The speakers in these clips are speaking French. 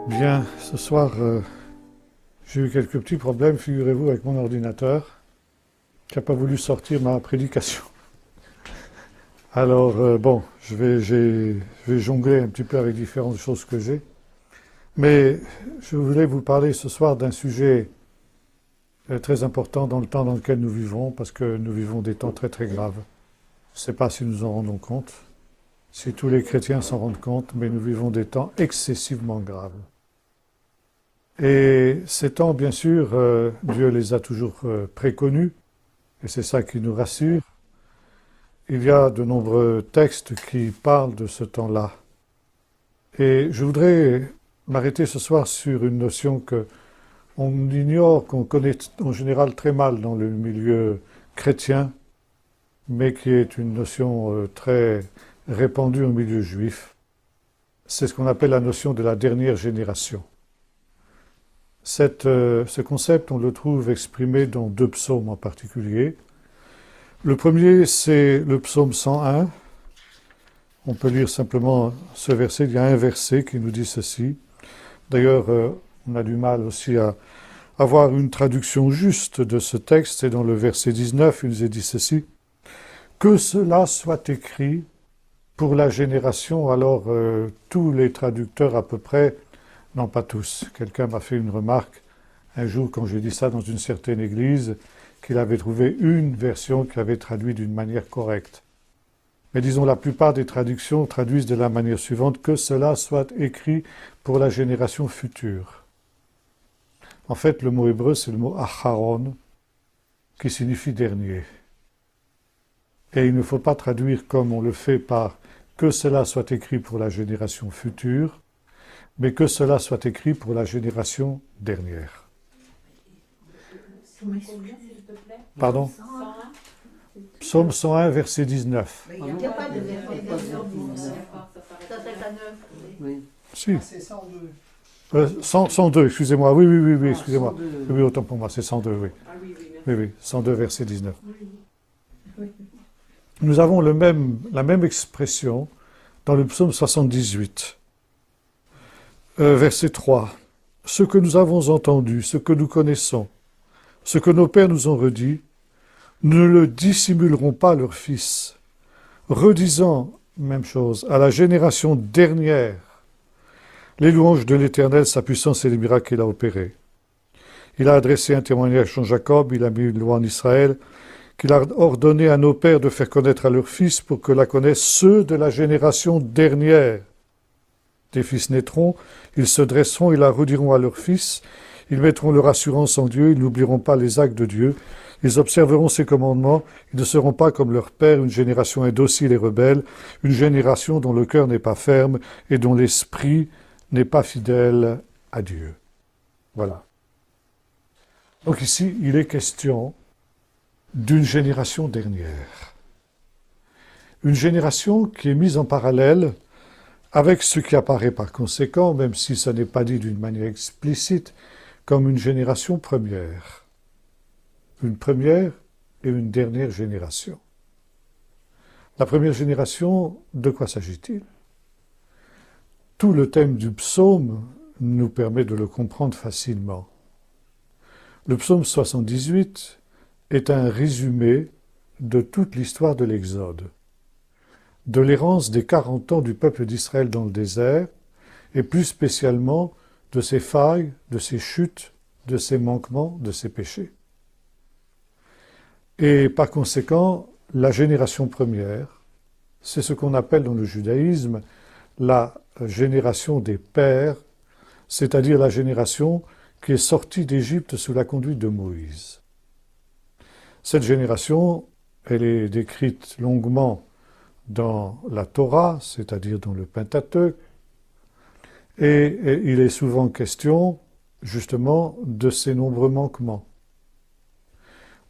Bien, ce soir, j'ai eu quelques petits problèmes, figurez-vous, avec mon ordinateur, qui n'a pas voulu sortir ma prédication. Alors, bon, je vais jongler un petit peu avec différentes choses que j'ai. Mais je voulais vous parler ce soir d'un sujet très important dans le temps dans lequel nous vivons, parce que nous vivons des temps très très graves. Je ne sais pas si nous en rendons compte, si tous les chrétiens s'en rendent compte, mais nous vivons des temps excessivement graves. Et ces temps, bien sûr, Dieu les a toujours préconnus, et c'est ça qui nous rassure. Il y a de nombreux textes qui parlent de ce temps-là. Et je voudrais m'arrêter ce soir sur une notion que on ignore, qu'on connaît en général très mal dans le milieu chrétien, mais qui est une notion très répandue au milieu juif. C'est ce qu'on appelle la notion de la dernière génération. Ce concept, on le trouve exprimé dans deux psaumes en particulier. Le premier, c'est le psaume 101. On peut lire simplement ce verset. Il y a un verset qui nous dit ceci. D'ailleurs, on a du mal aussi à avoir une traduction juste de ce texte. Et dans le verset 19, il nous est dit ceci. Que cela soit écrit pour la génération. Alors, tous les traducteurs à peu près, non pas tous, quelqu'un m'a fait une remarque un jour quand j'ai dit ça dans une certaine église, qu'il avait trouvé une version qui avait traduit d'une manière correcte. Mais disons, la plupart des traductions traduisent de la manière suivante, que cela soit écrit pour la génération future. En fait, le mot hébreu, c'est le mot acharon, qui signifie dernier. Et il ne faut pas traduire comme on le fait par que cela soit écrit pour la génération future, mais que cela soit écrit pour la génération dernière. Pardon? Psaume 101, verset 19. Il n'y a pas de verset 19. Ça fait à 9. Oui. Si. C'est 102. 102, excusez-moi. Oui, excusez-moi. Oui, autant pour moi, c'est 102, oui. Oui, 102, verset 19. Nous avons la même expression dans le psaume 78. Verset 3. Ce que nous avons entendu, ce que nous connaissons, ce que nos pères nous ont redit, ne le dissimuleront pas leurs fils, redisant, même chose, à la génération dernière, les louanges de l'Éternel, sa puissance et les miracles qu'il a opérés. Il a adressé un témoignage en Jacob, il a mis une loi en Israël, qu'il a ordonné à nos pères de faire connaître à leurs fils pour que la connaissent ceux de la génération dernière. Des fils naîtront, ils se dresseront, ils la rediront à leurs fils, ils mettront leur assurance en Dieu, ils n'oublieront pas les actes de Dieu, ils observeront ses commandements, ils ne seront pas comme leur père, une génération indocile et rebelle, une génération dont le cœur n'est pas ferme et dont l'esprit n'est pas fidèle à Dieu. Voilà. Donc ici, il est question d'une génération dernière. Une génération qui est mise en parallèle avec ce qui apparaît par conséquent, même si ça n'est pas dit d'une manière explicite, comme une génération première. Une première et une dernière génération. La première génération, de quoi s'agit-il? Tout le thème du psaume nous permet de le comprendre facilement. Le psaume 78 est un résumé de toute l'histoire de l'Exode, de l'errance des 40 ans du peuple d'Israël dans le désert, et plus spécialement de ses failles, de ses chutes, de ses manquements, de ses péchés. Et par conséquent, la génération première, c'est ce qu'on appelle dans le judaïsme la génération des pères, c'est-à-dire la génération qui est sortie d'Égypte sous la conduite de Moïse. Cette génération, elle est décrite longuement dans la Torah, c'est-à-dire dans le Pentateuque, et il est souvent question, justement, de ces nombreux manquements.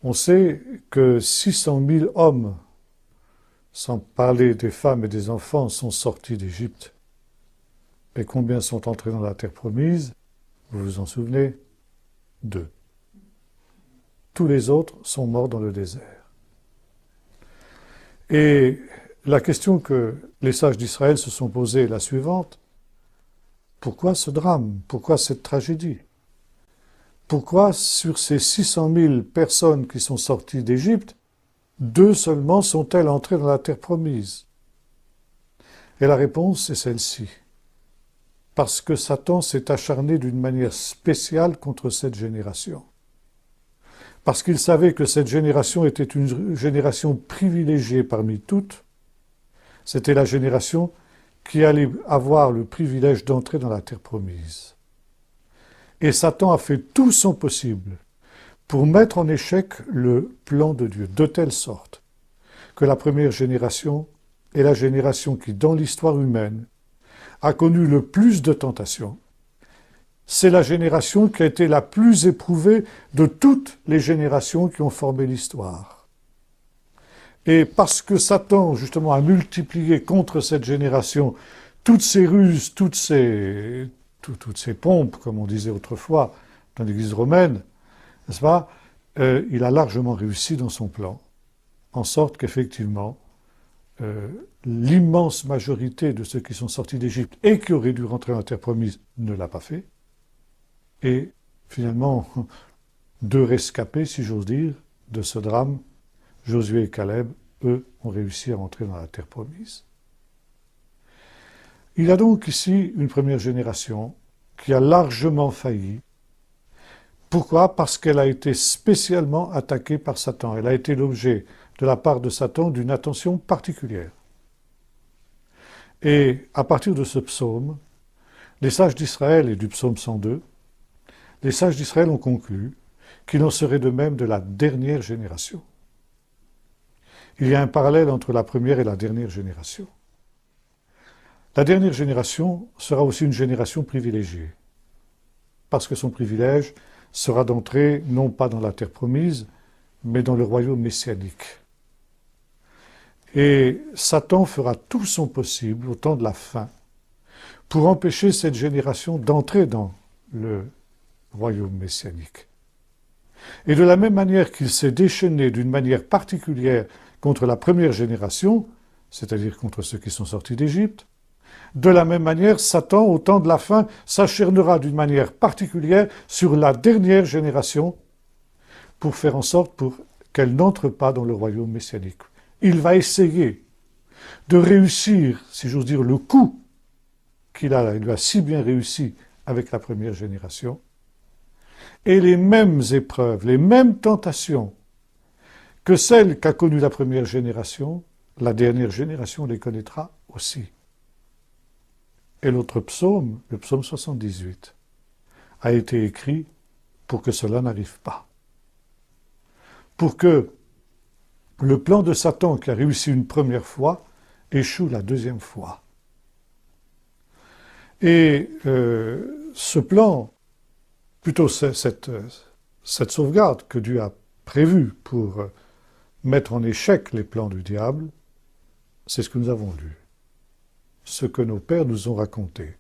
On sait que 600 000 hommes, sans parler des femmes et des enfants, sont sortis d'Égypte. Et combien sont entrés dans la terre promise? Vous vous en souvenez? 2. Tous les autres sont morts dans le désert. Et la question que les sages d'Israël se sont posée est la suivante. Pourquoi ce drame? Pourquoi cette tragédie? Pourquoi sur ces 600 000 personnes qui sont sorties d'Égypte, 2 seulement sont-elles entrées dans la terre promise? Et la réponse est celle-ci. Parce que Satan s'est acharné d'une manière spéciale contre cette génération. Parce qu'il savait que cette génération était une génération privilégiée parmi toutes. C'était la génération qui allait avoir le privilège d'entrer dans la terre promise. Et Satan a fait tout son possible pour mettre en échec le plan de Dieu, de telle sorte que la première génération est la génération qui, dans l'histoire humaine, a connu le plus de tentations. C'est la génération qui a été la plus éprouvée de toutes les générations qui ont formé l'histoire. Et parce que Satan, justement, a multiplié contre cette génération toutes ses ruses, toutes ces pompes, comme on disait autrefois dans l'Église romaine, n'est-ce pas, il a largement réussi dans son plan, en sorte qu'effectivement, l'immense majorité de ceux qui sont sortis d'Égypte et qui auraient dû rentrer dans la terre promise ne l'a pas fait. Et finalement, 2 rescapés, si j'ose dire, de ce drame, Josué et Caleb, eux, ont réussi à rentrer dans la terre promise. Il y a donc ici une première génération qui a largement failli. Pourquoi? Parce qu'elle a été spécialement attaquée par Satan. Elle a été l'objet, de la part de Satan, d'une attention particulière. Et à partir de ce psaume, les sages d'Israël et du psaume 102, les sages d'Israël ont conclu qu'il en serait de même de la dernière génération. Il y a un parallèle entre la première et la dernière génération. La dernière génération sera aussi une génération privilégiée, parce que son privilège sera d'entrer non pas dans la terre promise, mais dans le royaume messianique. Et Satan fera tout son possible au temps de la fin pour empêcher cette génération d'entrer dans le royaume messianique. Et de la même manière qu'il s'est déchaîné d'une manière particulière contre la première génération, c'est-à-dire contre ceux qui sont sortis d'Égypte, de la même manière, Satan, au temps de la fin, s'acharnera d'une manière particulière sur la dernière génération pour faire en sorte qu'elle n'entre pas dans le royaume messianique. Il va essayer de réussir, si j'ose dire, le coup il a si bien réussi avec la première génération, et les mêmes épreuves, les mêmes tentations que celles qu'a connues la première génération, la dernière génération les connaîtra aussi. Et l'autre psaume, le psaume 78, a été écrit pour que cela n'arrive pas. Pour que le plan de Satan qui a réussi une première fois échoue la deuxième fois. Et ce plan, plutôt cette sauvegarde que Dieu a prévue pour mettre en échec les plans du diable, c'est ce que nous avons lu. Ce que nos pères nous ont raconté.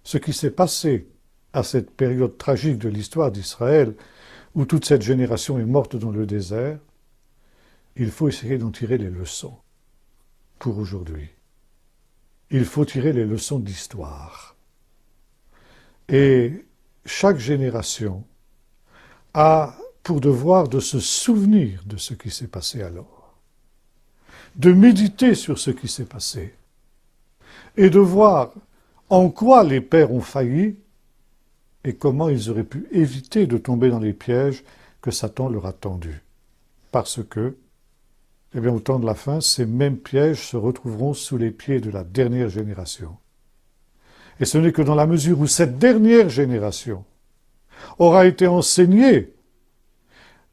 Ce qui s'est passé à cette période tragique de l'histoire d'Israël, où toute cette génération est morte dans le désert, il faut essayer d'en tirer les leçons pour aujourd'hui. Il faut tirer les leçons d'histoire. Et chaque génération a pour devoir de se souvenir de ce qui s'est passé alors, de méditer sur ce qui s'est passé, et de voir en quoi les pères ont failli et comment ils auraient pu éviter de tomber dans les pièges que Satan leur a tendus. Parce que, au temps de la fin, ces mêmes pièges se retrouveront sous les pieds de la dernière génération. Et ce n'est que dans la mesure où cette dernière génération aura été enseignée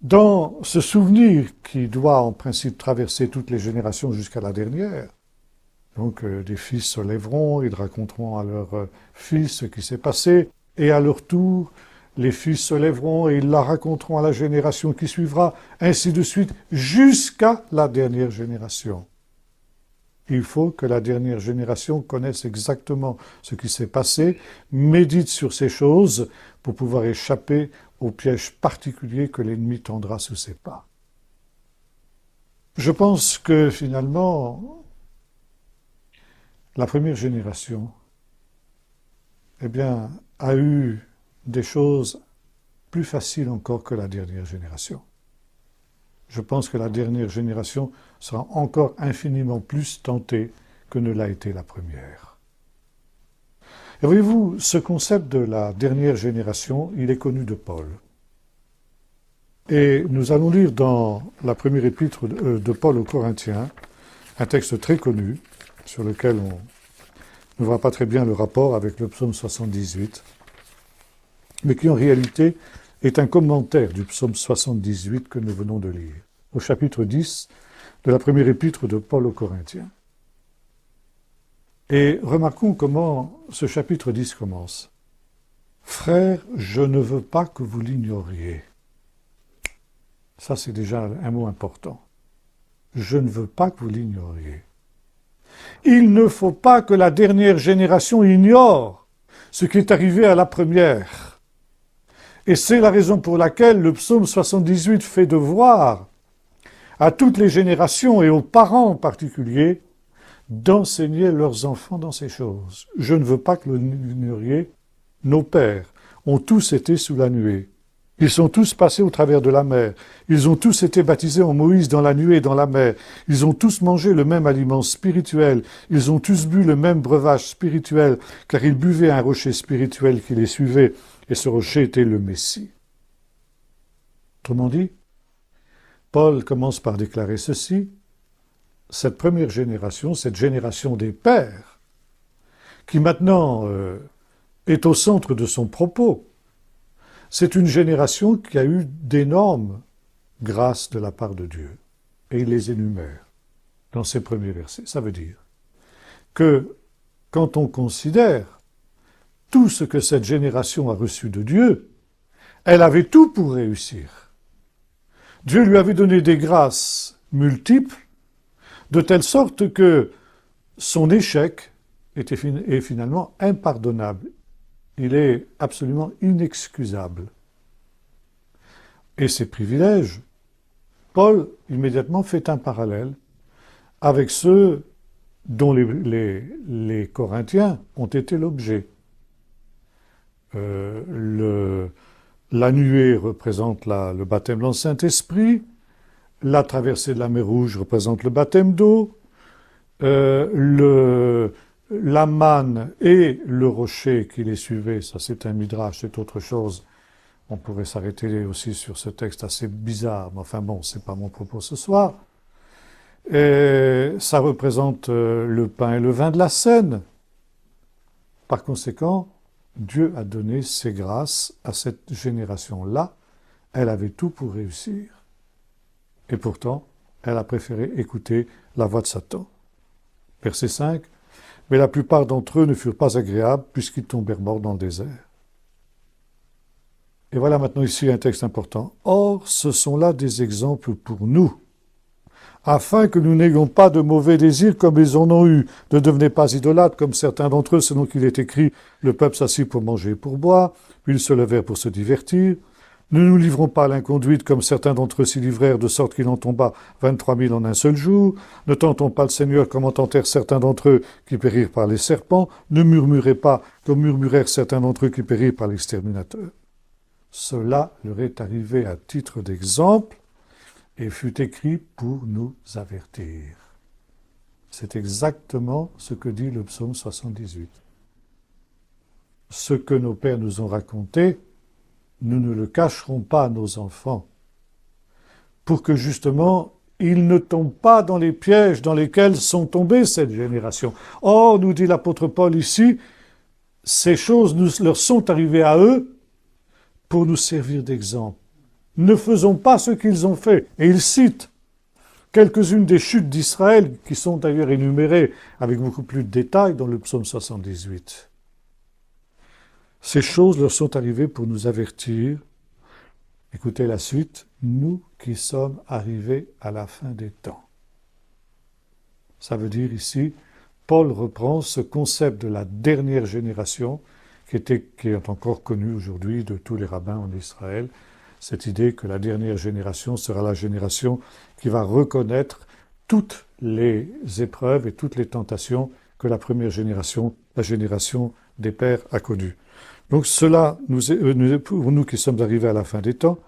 dans ce souvenir qui doit en principe traverser toutes les générations jusqu'à la dernière. Donc des fils se lèveront, ils raconteront à leurs fils ce qui s'est passé, et à leur tour, les fils se lèveront et ils la raconteront à la génération qui suivra, ainsi de suite, jusqu'à la dernière génération. Il faut que la dernière génération connaisse exactement ce qui s'est passé, médite sur ces choses pour pouvoir échapper aux pièges particuliers que l'ennemi tendra sous ses pas. Je pense que finalement, la première génération eh bien, a eu des choses plus faciles encore que la dernière génération. Je pense que la dernière génération sera encore infiniment plus tentée que ne l'a été la première. Et voyez-vous, ce concept de la dernière génération, il est connu de Paul. Et nous allons lire dans la première épître de Paul aux Corinthiens, un texte très connu, sur lequel on ne voit pas très bien le rapport avec le psaume 78, mais qui en réalité est un commentaire du psaume 78 que nous venons de lire, au chapitre 10 de la première épître de Paul aux Corinthiens. Et remarquons comment ce chapitre 10 commence. « Frères, je ne veux pas que vous l'ignoriez. » Ça, c'est déjà un mot important. Je ne veux pas que vous l'ignoriez. Il ne faut pas que la dernière génération ignore ce qui est arrivé à la première. Et c'est la raison pour laquelle le psaume 78 fait devoir à toutes les générations et aux parents en particulier d'enseigner leurs enfants dans ces choses. Je ne veux pas que vous l'ignoriez. Nos pères ont tous été sous la nuée. Ils sont tous passés au travers de la mer. Ils ont tous été baptisés en Moïse dans la nuée et dans la mer. Ils ont tous mangé le même aliment spirituel. Ils ont tous bu le même breuvage spirituel, car ils buvaient un rocher spirituel qui les suivait, et ce rocher était le Messie. Autrement dit, Paul commence par déclarer ceci. Cette première génération, cette génération des pères, qui maintenant est au centre de son propos, c'est une génération qui a eu d'énormes grâces de la part de Dieu. Et il les énumère dans ces premiers versets. Ça veut dire que quand on considère tout ce que cette génération a reçu de Dieu, elle avait tout pour réussir. Dieu lui avait donné des grâces multiples, de telle sorte que son échec est finalement impardonnable. Il est absolument inexcusable. Et ces privilèges, Paul immédiatement fait un parallèle avec ceux dont les Corinthiens ont été l'objet. La nuée représente le baptême dans le Saint-Esprit, la traversée de la mer Rouge représente le baptême d'eau, la manne et le rocher qui les suivait, ça c'est un midrash, c'est autre chose. On pourrait s'arrêter aussi sur ce texte assez bizarre, mais enfin bon, c'est pas mon propos ce soir. Et ça représente le pain et le vin de la scène. Par conséquent, Dieu a donné ses grâces à cette génération-là. Elle avait tout pour réussir. Et pourtant, elle a préféré écouter la voix de Satan. Verset 5. Mais la plupart d'entre eux ne furent pas agréables puisqu'ils tombèrent morts dans le désert. Et voilà maintenant ici un texte important. Or, ce sont là des exemples pour nous, afin que nous n'ayons pas de mauvais désirs comme ils en ont eu. Ne devenez pas idolâtres comme certains d'entre eux, selon qu'il est écrit, le peuple s'assit pour manger et pour boire, puis ils se levèrent pour se divertir. Ne nous livrons pas à l'inconduite comme certains d'entre eux s'y livrèrent, de sorte qu'il en tomba 23 000 en un seul jour. Ne tentons pas le Seigneur comme en tentèrent certains d'entre eux qui périrent par les serpents. Ne murmurez pas comme murmurèrent certains d'entre eux qui périrent par l'exterminateur. Cela leur est arrivé à titre d'exemple et fut écrit pour nous avertir. C'est exactement ce que dit le psaume 78. Ce que nos pères nous ont raconté, nous ne le cacherons pas à nos enfants, pour que justement ils ne tombent pas dans les pièges dans lesquels sont tombées cette génération. Or, nous dit l'apôtre Paul ici, ces choses leur sont arrivées à eux pour nous servir d'exemple. Ne faisons pas ce qu'ils ont fait. Et il cite quelques-unes des chutes d'Israël, qui sont d'ailleurs énumérées avec beaucoup plus de détails dans le psaume 78. Ces choses leur sont arrivées pour nous avertir. Écoutez la suite. Nous qui sommes arrivés à la fin des temps. Ça veut dire ici, Paul reprend ce concept de la dernière génération qui est encore connu aujourd'hui de tous les rabbins en Israël. Cette idée que la dernière génération sera la génération qui va reconnaître toutes les épreuves et toutes les tentations que la première génération, la génération des pères, a connue. Donc cela nous est pour nous qui sommes arrivés à la fin des temps,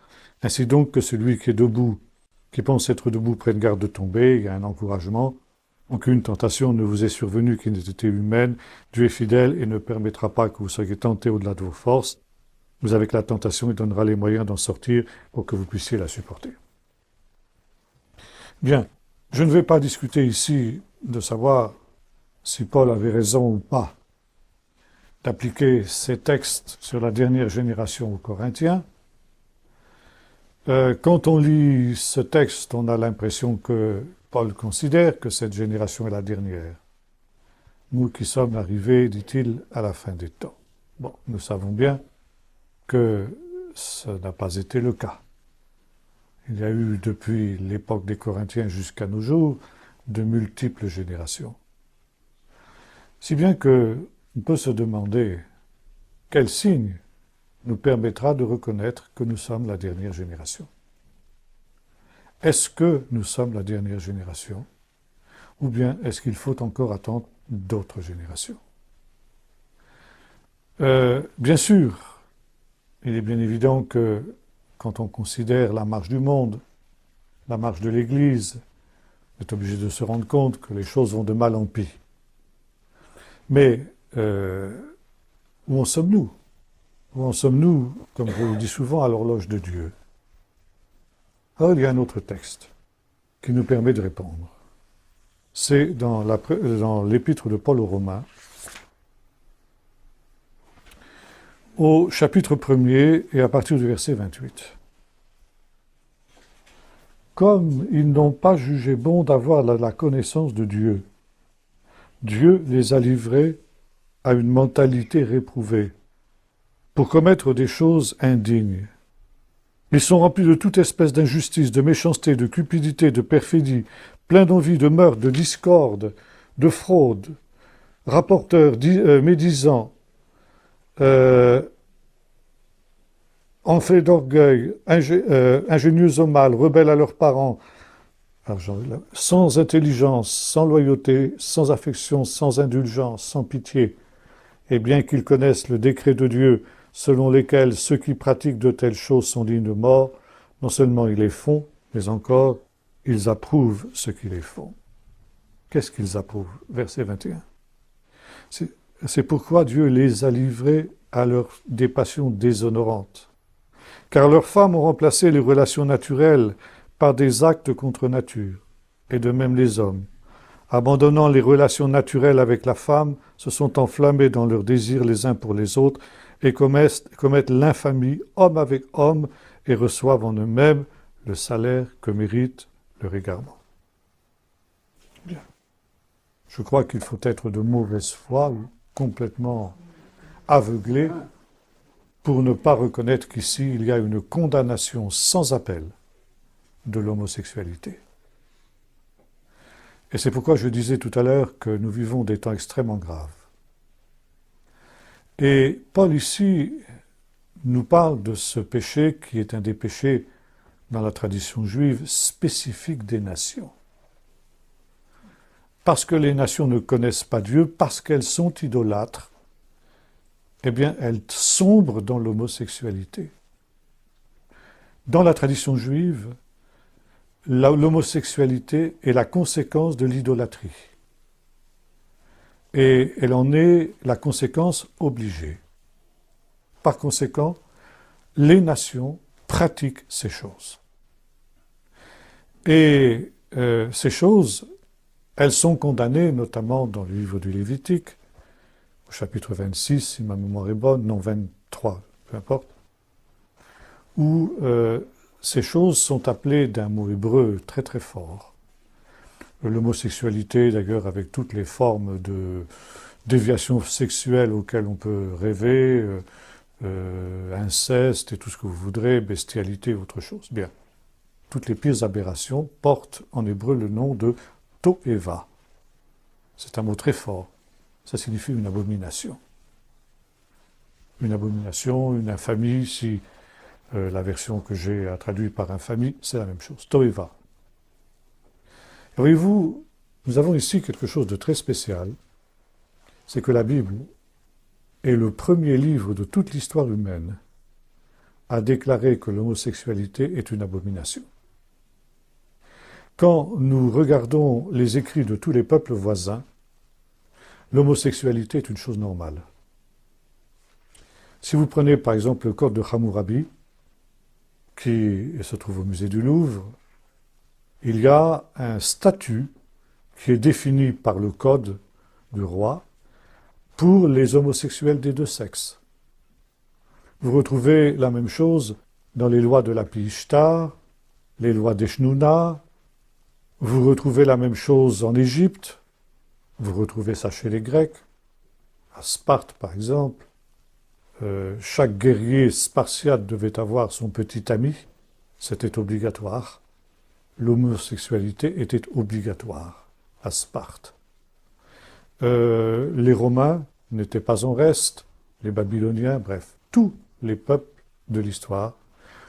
ainsi donc que celui qui est debout, qui pense être debout, prenne garde de tomber, il y a un encouragement. Aucune tentation ne vous est survenue qui n'ait été humaine. Dieu est fidèle et ne permettra pas que vous soyez tentés au-delà de vos forces. Vous avez que la tentation, il donnera les moyens d'en sortir pour que vous puissiez la supporter. Bien, je ne vais pas discuter ici de savoir si Paul avait raison ou pas d'appliquer ces textes sur la dernière génération aux Corinthiens. Quand on lit ce texte, on a l'impression que Paul considère que cette génération est la dernière. Nous qui sommes arrivés, dit-il, à la fin des temps. Bon, nous savons bien que ce n'a pas été le cas. Il y a eu, depuis l'époque des Corinthiens jusqu'à nos jours, de multiples générations. Si bien que on peut se demander quel signe nous permettra de reconnaître que nous sommes la dernière génération. Est-ce que nous sommes la dernière génération? Ou bien est-ce qu'il faut encore attendre d'autres générations? Bien sûr, il est bien évident que quand on considère la marche du monde, la marche de l'Église, on est obligé de se rendre compte que les choses vont de mal en pis. Mais où en sommes-nous? Où en sommes-nous, comme je le dis souvent, à l'horloge de Dieu? Alors il y a un autre texte qui nous permet de répondre. C'est dans l'épître de Paul aux Romains, au chapitre 1er et à partir du verset 28. Comme ils n'ont pas jugé bon d'avoir la connaissance de Dieu, Dieu les a livrés à une mentalité réprouvée, pour commettre des choses indignes. Ils sont remplis de toute espèce d'injustice, de méchanceté, de cupidité, de perfidie, pleins d'envie, de meurtre, de discorde, de fraude, rapporteurs, médisants, enflés d'orgueil, ingénieux au mal, rebelles à leurs parents, sans intelligence, sans loyauté, sans affection, sans indulgence, sans pitié. Et bien qu'ils connaissent le décret de Dieu, selon lesquels ceux qui pratiquent de telles choses sont dignes de mort, non seulement ils les font, mais encore ils approuvent ce qu'ils les font. Qu'est-ce qu'ils approuvent? Verset 21. C'est pourquoi Dieu les a livrés à des passions déshonorantes. Car leurs femmes ont remplacé les relations naturelles par des actes contre nature, et de même les hommes, abandonnant les relations naturelles avec la femme, se sont enflammés dans leurs désirs les uns pour les autres, et commettent l'infamie homme avec homme, et reçoivent en eux-mêmes le salaire que mérite leur égarement. Bien. Je crois qu'il faut être de mauvaise foi ou complètement aveuglé pour ne pas reconnaître qu'ici il y a une condamnation sans appel de l'homosexualité. Et c'est pourquoi je disais tout à l'heure que nous vivons des temps extrêmement graves. Et Paul ici nous parle de ce péché qui est un des péchés dans la tradition juive spécifique des nations. Parce que les nations ne connaissent pas Dieu, parce qu'elles sont idolâtres, eh bien elles sombrent dans l'homosexualité. Dans la tradition juive, l'homosexualité est la conséquence de l'idolâtrie. Et elle en est la conséquence obligée. Par conséquent, les nations pratiquent ces choses. Et ces choses, elles sont condamnées, notamment dans le livre du Lévitique, au chapitre 26, si ma mémoire est bonne, non 23, peu importe, où ces choses sont appelées d'un mot hébreu très très fort. L'homosexualité, d'ailleurs, avec toutes les formes de déviation sexuelle auxquelles on peut rêver, inceste et tout ce que vous voudrez, bestialité, autre chose. Bien. Toutes les pires aberrations portent en hébreu le nom de to'eva. C'est un mot très fort. Ça signifie une abomination. Une abomination, une infamie, si la version que j'ai a traduit par infamie, c'est la même chose. To'eva. Voyez-vous, nous avons ici quelque chose de très spécial, c'est que la Bible est le premier livre de toute l'histoire humaine à déclarer que l'homosexualité est une abomination. Quand nous regardons les écrits de tous les peuples voisins, l'homosexualité est une chose normale. Si vous prenez par exemple le code de Hammurabi, qui se trouve au musée du Louvre, il y a un statut qui est défini par le code du roi pour les homosexuels des deux sexes. Vous retrouvez la même chose dans les lois de la Pishtar, les lois d'Eshnouna, vous retrouvez la même chose en Égypte, vous retrouvez ça chez les Grecs, à Sparte par exemple. Chaque guerrier spartiate devait avoir son petit ami, c'était obligatoire. L'homosexualité était obligatoire à Sparte. Les Romains n'étaient pas en reste, les Babyloniens, bref, tous les peuples de l'histoire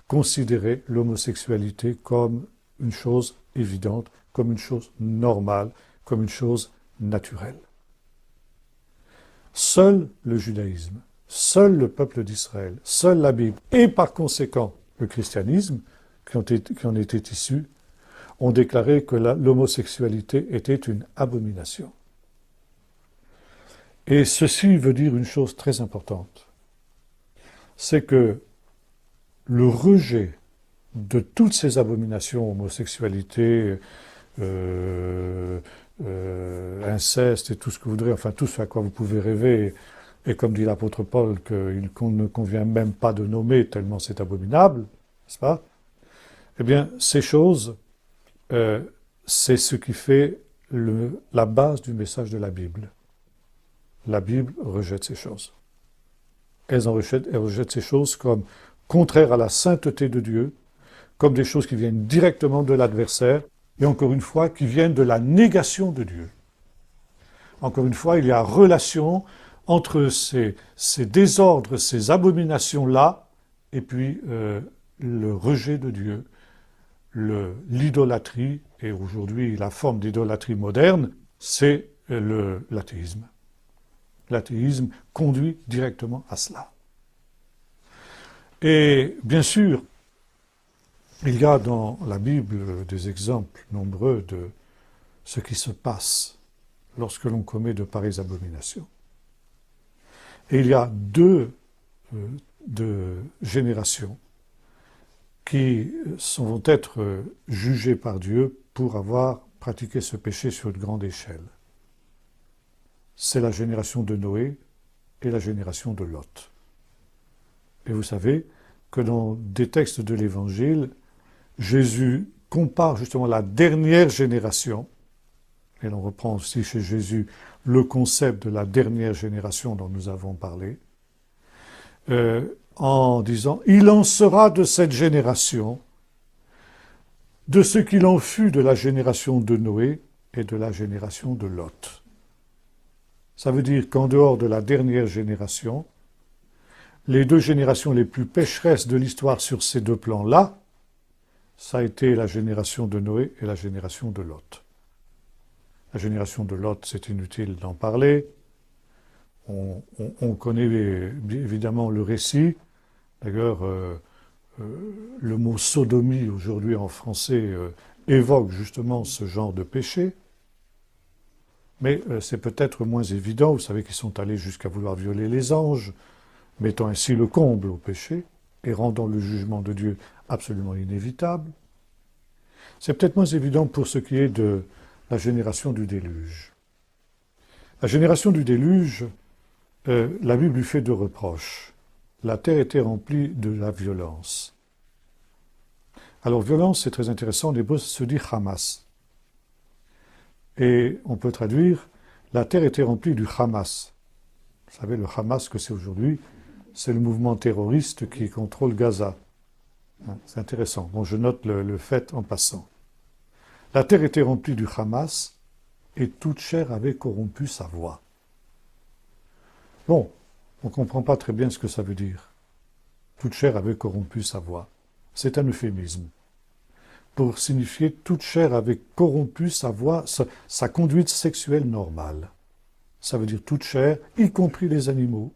considéraient l'homosexualité comme une chose évidente, comme une chose normale, comme une chose naturelle. Seul le judaïsme, seul le peuple d'Israël, seule la Bible, et par conséquent le christianisme, qui en était issu, ont déclaré que l'homosexualité était une abomination. Et ceci veut dire une chose très importante, c'est que le rejet de toutes ces abominations, homosexualité, inceste et tout ce que vous voudrez, enfin tout ce à quoi vous pouvez rêver, et comme dit l'apôtre Paul, qu'on ne convient même pas de nommer tellement c'est abominable, n'est-ce pas? Eh bien, ces choses, c'est ce qui fait la base du message de la Bible. La Bible rejette ces choses. Elle rejette ces choses comme contraires à la sainteté de Dieu, comme des choses qui viennent directement de l'adversaire, et encore une fois, qui viennent de la négation de Dieu. Encore une fois, il y a relation entre ces désordres, ces abominations-là, et puis le rejet de Dieu, l'idolâtrie, et aujourd'hui la forme d'idolâtrie moderne, c'est l'athéisme. L'athéisme conduit directement à cela. Et bien sûr, il y a dans la Bible des exemples nombreux de ce qui se passe lorsque l'on commet de pareilles abominations. Et il y a deux générations qui vont être jugées par Dieu pour avoir pratiqué ce péché sur une grande échelle. C'est la génération de Noé et la génération de Lot. Et vous savez que dans des textes de l'Évangile, Jésus compare justement la dernière génération, et l'on reprend aussi chez Jésus le concept de la dernière génération dont nous avons parlé, en disant « Il en sera de cette génération, de ce qu'il en fut de la génération de Noé et de la génération de Lot. » Ça veut dire qu'en dehors de la dernière génération, les deux générations les plus pécheresses de l'histoire sur ces deux plans-là, ça a été la génération de Noé et la génération de Lot. La génération de Lot, c'est inutile d'en parler. On connaît évidemment le récit. D'ailleurs, le mot sodomie aujourd'hui en français évoque justement ce genre de péché. Mais c'est peut-être moins évident. Vous savez qu'ils sont allés jusqu'à vouloir violer les anges, mettant ainsi le comble au péché et rendant le jugement de Dieu absolument inévitable. C'est peut-être moins évident pour ce qui est de la génération du déluge. La génération du déluge, la Bible lui fait deux reproches. La terre était remplie de la violence. Alors violence, c'est très intéressant, en hébreu, ça se dit Hamas. Et on peut traduire, la terre était remplie du Hamas. Vous savez, le Hamas que c'est aujourd'hui, c'est le mouvement terroriste qui contrôle Gaza. C'est intéressant. Bon, je note le fait en passant. La terre était remplie du Hamas et toute chair avait corrompu sa voix. Bon, on ne comprend pas très bien ce que ça veut dire. Toute chair avait corrompu sa voix. C'est un euphémisme. Pour signifier toute chair avait corrompu sa voix, sa conduite sexuelle normale. ça veut dire toute chair, y compris les animaux,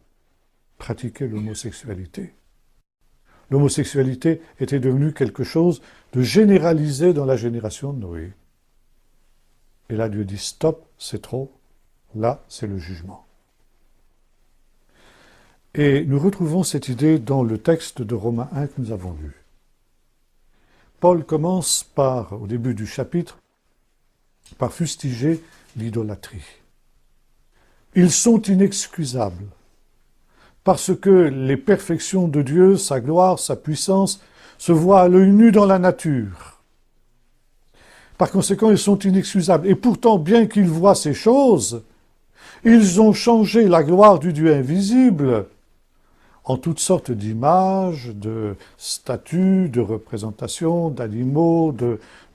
pratiquaient l'homosexualité. L'homosexualité était devenue quelque chose de généralisé dans la génération de Noé. Et là, Dieu dit stop, c'est trop. Là, c'est le jugement. Et nous retrouvons cette idée dans le texte de Romains 1 que nous avons lu. Paul commence par, au début du chapitre, par fustiger l'idolâtrie. Ils sont inexcusables, parce que les perfections de Dieu, sa gloire, sa puissance, se voient à l'œil nu dans la nature. Par conséquent, ils sont inexcusables. Et pourtant, bien qu'ils voient ces choses, ils ont changé la gloire du Dieu invisible en toutes sortes d'images, de statues, de représentations, d'animaux,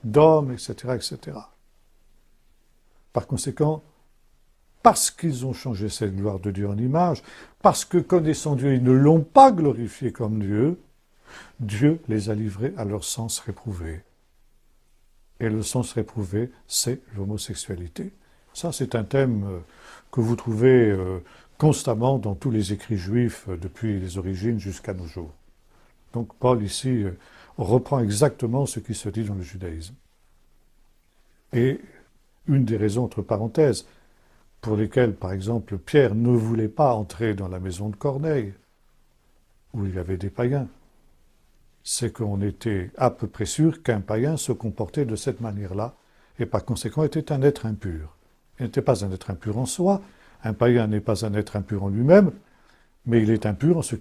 d'hommes, etc., etc. Par conséquent, parce qu'ils ont changé cette gloire de Dieu en image, parce que connaissant Dieu, ils ne l'ont pas glorifié comme Dieu, Dieu les a livrés à leur sens réprouvé. Et le sens réprouvé, c'est l'homosexualité. Ça, c'est un thème que vous trouvez constamment dans tous les écrits juifs depuis les origines jusqu'à nos jours. Donc Paul ici reprend exactement ce qui se dit dans le judaïsme. Et une des raisons, entre parenthèses, pour lesquelles, par exemple, Pierre ne voulait pas entrer dans la maison de Corneille, où il y avait des païens, c'est qu'on était à peu près sûr qu'un païen se comportait de cette manière-là, et par conséquent était un être impur. Il n'était pas un être impur en soi, un païen n'est pas un être impur en lui-même, mais il est impur en ce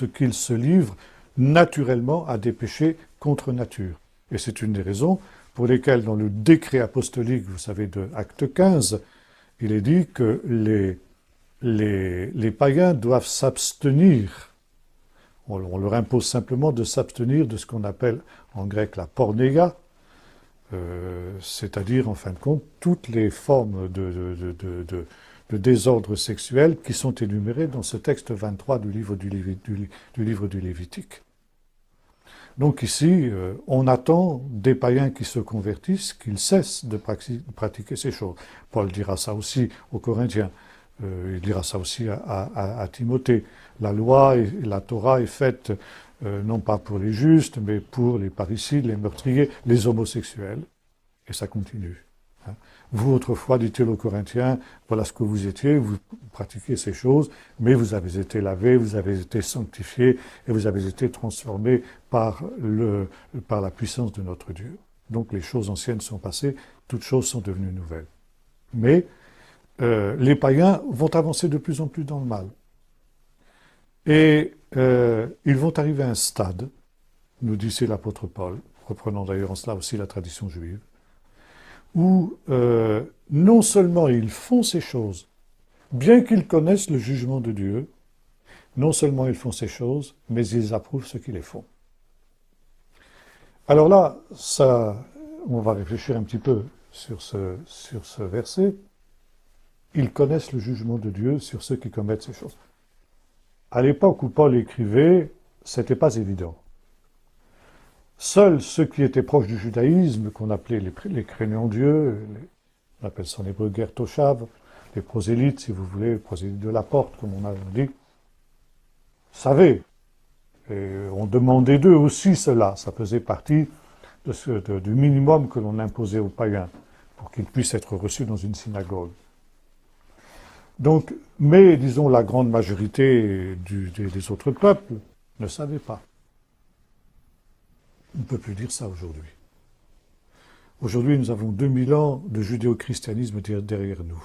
qu'il se livre naturellement à des péchés contre nature. Et c'est une des raisons pour lesquelles dans le décret apostolique, vous savez, de Acte 15, il est dit que les païens doivent s'abstenir. On leur impose simplement de s'abstenir de ce qu'on appelle en grec la pornéia, c'est-à-dire, en fin de compte, toutes les formes de désordre sexuel qui sont énumérées dans ce texte 23 du livre du Lévitique. Donc ici, on attend des païens qui se convertissent, qu'ils cessent de pratiquer ces choses. Paul dira ça aussi aux Corinthiens, il dira ça aussi à Timothée. La loi et la Torah est faite non pas pour les justes, mais pour les parricides, les meurtriers, les homosexuels. Et ça continue. Hein. Vous, autrefois, dit-il aux Corinthiens, voilà ce que vous étiez, vous pratiquez ces choses, mais vous avez été lavés, vous avez été sanctifiés, et vous avez été transformés par la puissance de notre Dieu. Donc les choses anciennes sont passées, toutes choses sont devenues nouvelles. Mais les païens vont avancer de plus en plus dans le mal. Et ils vont arriver à un stade, nous dit l'apôtre Paul, reprenant d'ailleurs en cela aussi la tradition juive, où non seulement ils font ces choses, bien qu'ils connaissent le jugement de Dieu, non seulement ils font ces choses, mais ils approuvent ceux qui les font. Alors là, on va réfléchir un petit peu sur ce verset. Ils connaissent le jugement de Dieu sur ceux qui commettent ces choses. À l'époque où Paul écrivait, c'était pas évident. Seuls ceux qui étaient proches du judaïsme, qu'on appelait les craignants Dieu, on appelle ça en hébreu ger toshav, les prosélytes, si vous voulez, les prosélytes de la porte, comme on a dit, savaient. Et on demandait d'eux aussi cela. Ça faisait partie du minimum que l'on imposait aux païens pour qu'ils puissent être reçus dans une synagogue. Donc, mais, disons, la grande majorité des autres peuples ne savaient pas. On ne peut plus dire ça aujourd'hui. Aujourd'hui, nous avons 2000 ans de judéo-christianisme derrière nous.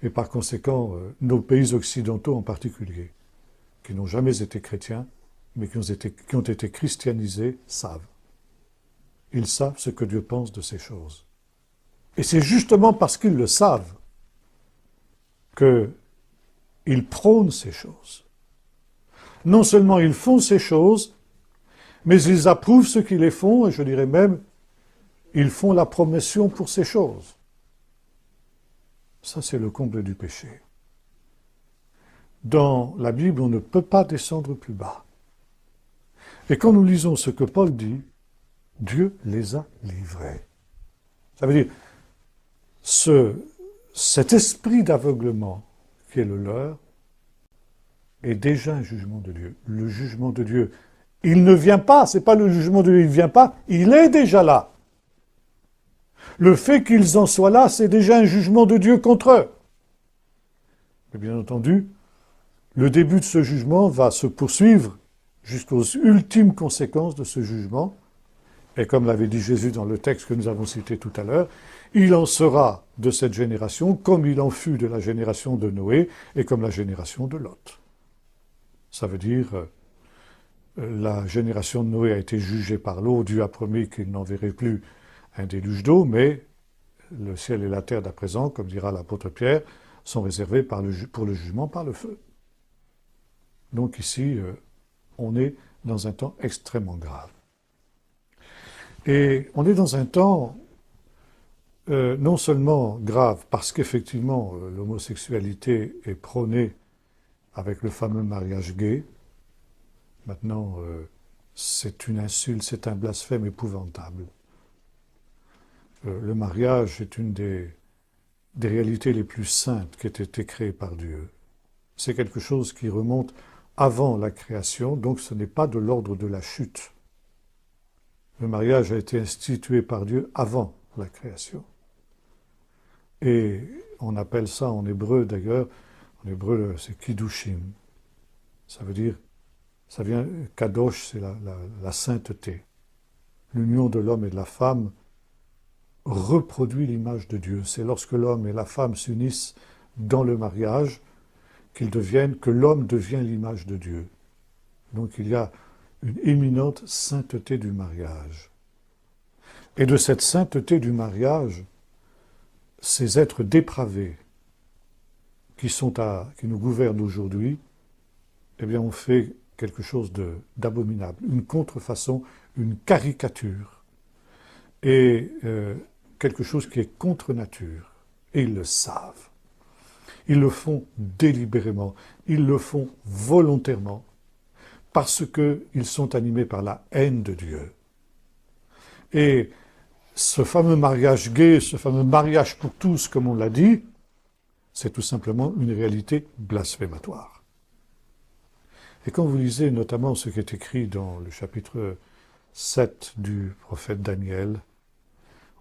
Et par conséquent, nos pays occidentaux en particulier, qui n'ont jamais été chrétiens, mais qui ont été christianisés, savent. Ils savent ce que Dieu pense de ces choses. Et c'est justement parce qu'ils le savent qu'ils prônent ces choses. Non seulement ils font ces choses, mais ils approuvent ceux qui les font, et je dirais même, ils font la promotion pour ces choses. Ça, c'est le comble du péché. Dans la Bible, on ne peut pas descendre plus bas. Et quand nous lisons ce que Paul dit, Dieu les a livrés. Ça veut dire, cet esprit d'aveuglement qui est le leur est déjà un jugement de Dieu. Le jugement de Dieu, il ne vient pas, c'est pas le jugement de Dieu, il ne vient pas, il est déjà là. Le fait qu'ils en soient là, c'est déjà un jugement de Dieu contre eux. Mais bien entendu, le début de ce jugement va se poursuivre jusqu'aux ultimes conséquences de ce jugement. Et comme l'avait dit Jésus dans le texte que nous avons cité tout à l'heure, il en sera de cette génération comme il en fut de la génération de Noé et comme la génération de Lot. Ça veut dire, la génération de Noé a été jugée par l'eau, Dieu a promis qu'il n'enverrait plus un déluge d'eau, mais le ciel et la terre d'à présent, comme dira l'apôtre Pierre, sont réservés pour le jugement par le feu. Donc ici, on est dans un temps extrêmement grave. Et on est dans un temps non seulement grave, parce qu'effectivement l'homosexualité est prônée avec le fameux mariage gay. Maintenant, c'est une insulte, c'est un blasphème épouvantable. Le mariage est une des réalités les plus saintes qui ait été créée par Dieu. C'est quelque chose qui remonte avant la création, donc ce n'est pas de l'ordre de la chute. Le mariage a été institué par Dieu avant la création. Et on appelle ça en hébreu d'ailleurs, en hébreu c'est Kiddushim. Ça veut dire, ça vient, Kadosh c'est la sainteté. L'union de l'homme et de la femme reproduit l'image de Dieu. C'est lorsque l'homme et la femme s'unissent dans le mariage que l'homme devient l'image de Dieu. Donc il y a une éminente sainteté du mariage. Et de cette sainteté du mariage, ces êtres dépravés qui nous gouvernent aujourd'hui, eh bien on fait quelque chose d'abominable, une contrefaçon, une caricature, et quelque chose qui est contre nature. Et ils le savent. Ils le font délibérément, ils le font volontairement, parce qu'ils sont animés par la haine de Dieu. Et ce fameux mariage gay, ce fameux mariage pour tous, comme on l'a dit, c'est tout simplement une réalité blasphématoire. Et quand vous lisez notamment ce qui est écrit dans le chapitre 7 du prophète Daniel,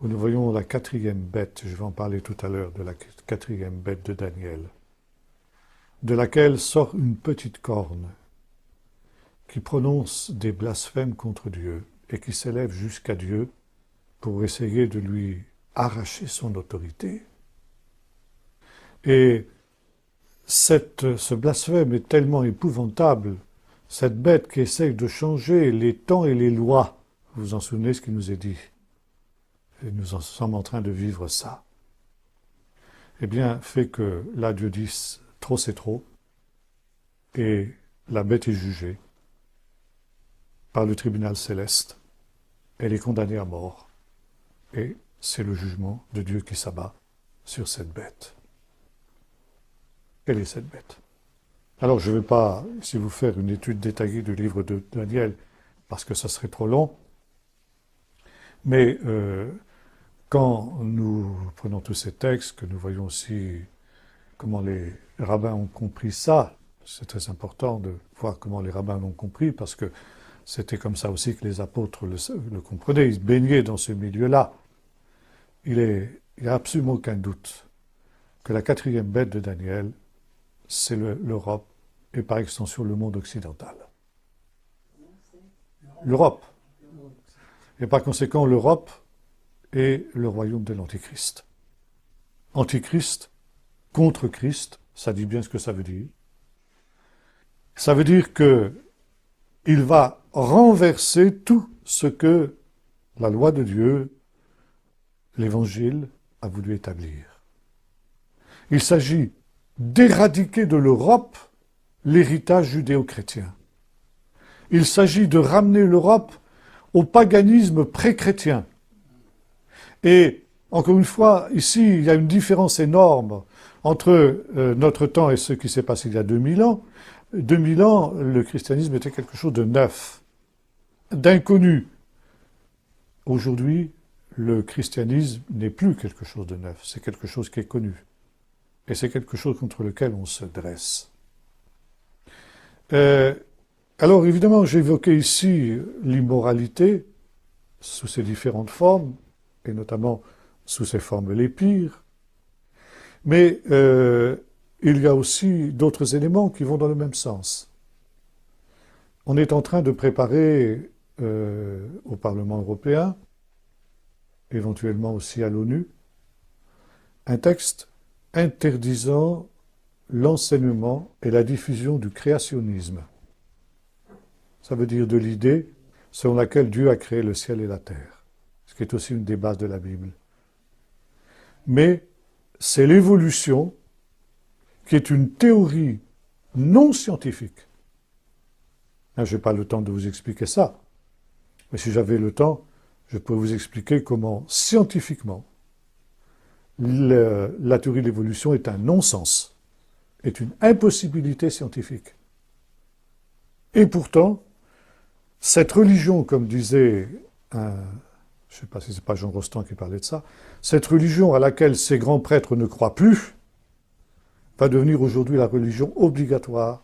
où nous voyons la quatrième bête, je vais en parler tout à l'heure, de la quatrième bête de Daniel, de laquelle sort une petite corne qui prononce des blasphèmes contre Dieu et qui s'élève jusqu'à Dieu pour essayer de lui arracher son autorité. Et ce blasphème est tellement épouvantable, cette bête qui essaye de changer les temps et les lois, vous vous en souvenez ce qu'il nous est dit, et nous en sommes en train de vivre ça, eh bien, fait que là, Dieu dit, trop c'est trop, et la bête est jugée par le tribunal céleste, elle est condamnée à mort, et c'est le jugement de Dieu qui s'abat sur cette bête. Quelle est cette bête? Alors, je ne vais pas, si vous faire une étude détaillée du livre de Daniel, parce que ça serait trop long, mais quand nous prenons tous ces textes, que nous voyons aussi comment les rabbins ont compris ça, c'est très important de voir comment les rabbins l'ont compris, parce que c'était comme ça aussi que les apôtres le comprenaient, ils baignaient dans ce milieu-là. Il n'y a absolument aucun doute que la quatrième bête de Daniel, c'est l'Europe, et par extension le monde occidental. L'Europe. Et par conséquent, l'Europe est le royaume de l'Antichrist. Antichrist contre Christ, ça dit bien ce que ça veut dire. Ça veut dire qu'il va renverser tout ce que la loi de Dieu, l'Évangile, a voulu établir. Il s'agit d'éradiquer de l'Europe l'héritage judéo-chrétien. Il s'agit de ramener l'Europe au paganisme pré-chrétien. Et, encore une fois, ici, il y a une différence énorme entre notre temps et ce qui s'est passé il y a 2000 ans. 2000 ans, le christianisme était quelque chose de neuf, d'inconnu. Aujourd'hui, le christianisme n'est plus quelque chose de neuf, c'est quelque chose qui est connu. Et c'est quelque chose contre lequel on se dresse. Alors évidemment, j'évoquais ici l'immoralité sous ses différentes formes, et notamment sous ses formes les pires. Mais il y a aussi d'autres éléments qui vont dans le même sens. On est en train de préparer au Parlement européen, éventuellement aussi à l'ONU, un texte interdisant l'enseignement et la diffusion du créationnisme. Ça veut dire de l'idée selon laquelle Dieu a créé le ciel et la terre, ce qui est aussi une des bases de la Bible. Mais c'est l'évolution qui est une théorie non scientifique. Je n'ai pas le temps de vous expliquer ça, mais si j'avais le temps, je pourrais vous expliquer comment scientifiquement la théorie de l'évolution est un non-sens, est une impossibilité scientifique. Et pourtant, cette religion, comme disait je ne sais pas si c'est pas Jean Rostand qui parlait de ça, cette religion à laquelle ces grands prêtres ne croient plus, va devenir aujourd'hui la religion obligatoire,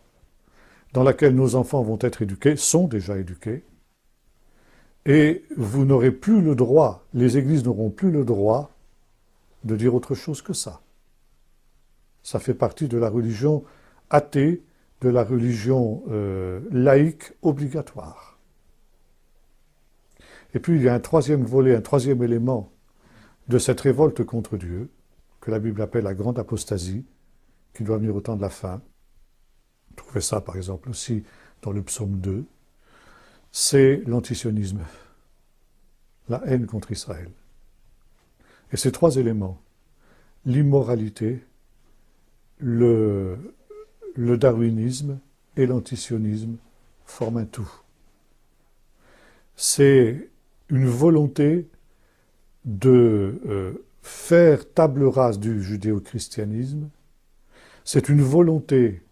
dans laquelle nos enfants vont être éduqués, sont déjà éduqués, et vous n'aurez plus le droit, les églises n'auront plus le droit de dire autre chose que ça. Ça fait partie de la religion athée, de la religion laïque obligatoire. Et puis il y a un troisième volet, un troisième élément de cette révolte contre Dieu, que la Bible appelle la grande apostasie, qui doit venir au temps de la fin. Vous trouvez ça par exemple aussi dans le psaume 2. C'est l'antisionisme, la haine contre Israël. Et ces trois éléments, l'immoralité, le darwinisme et l'antisionisme, forment un tout. C'est une volonté de faire table rase du judéo-christianisme, c'est une volonté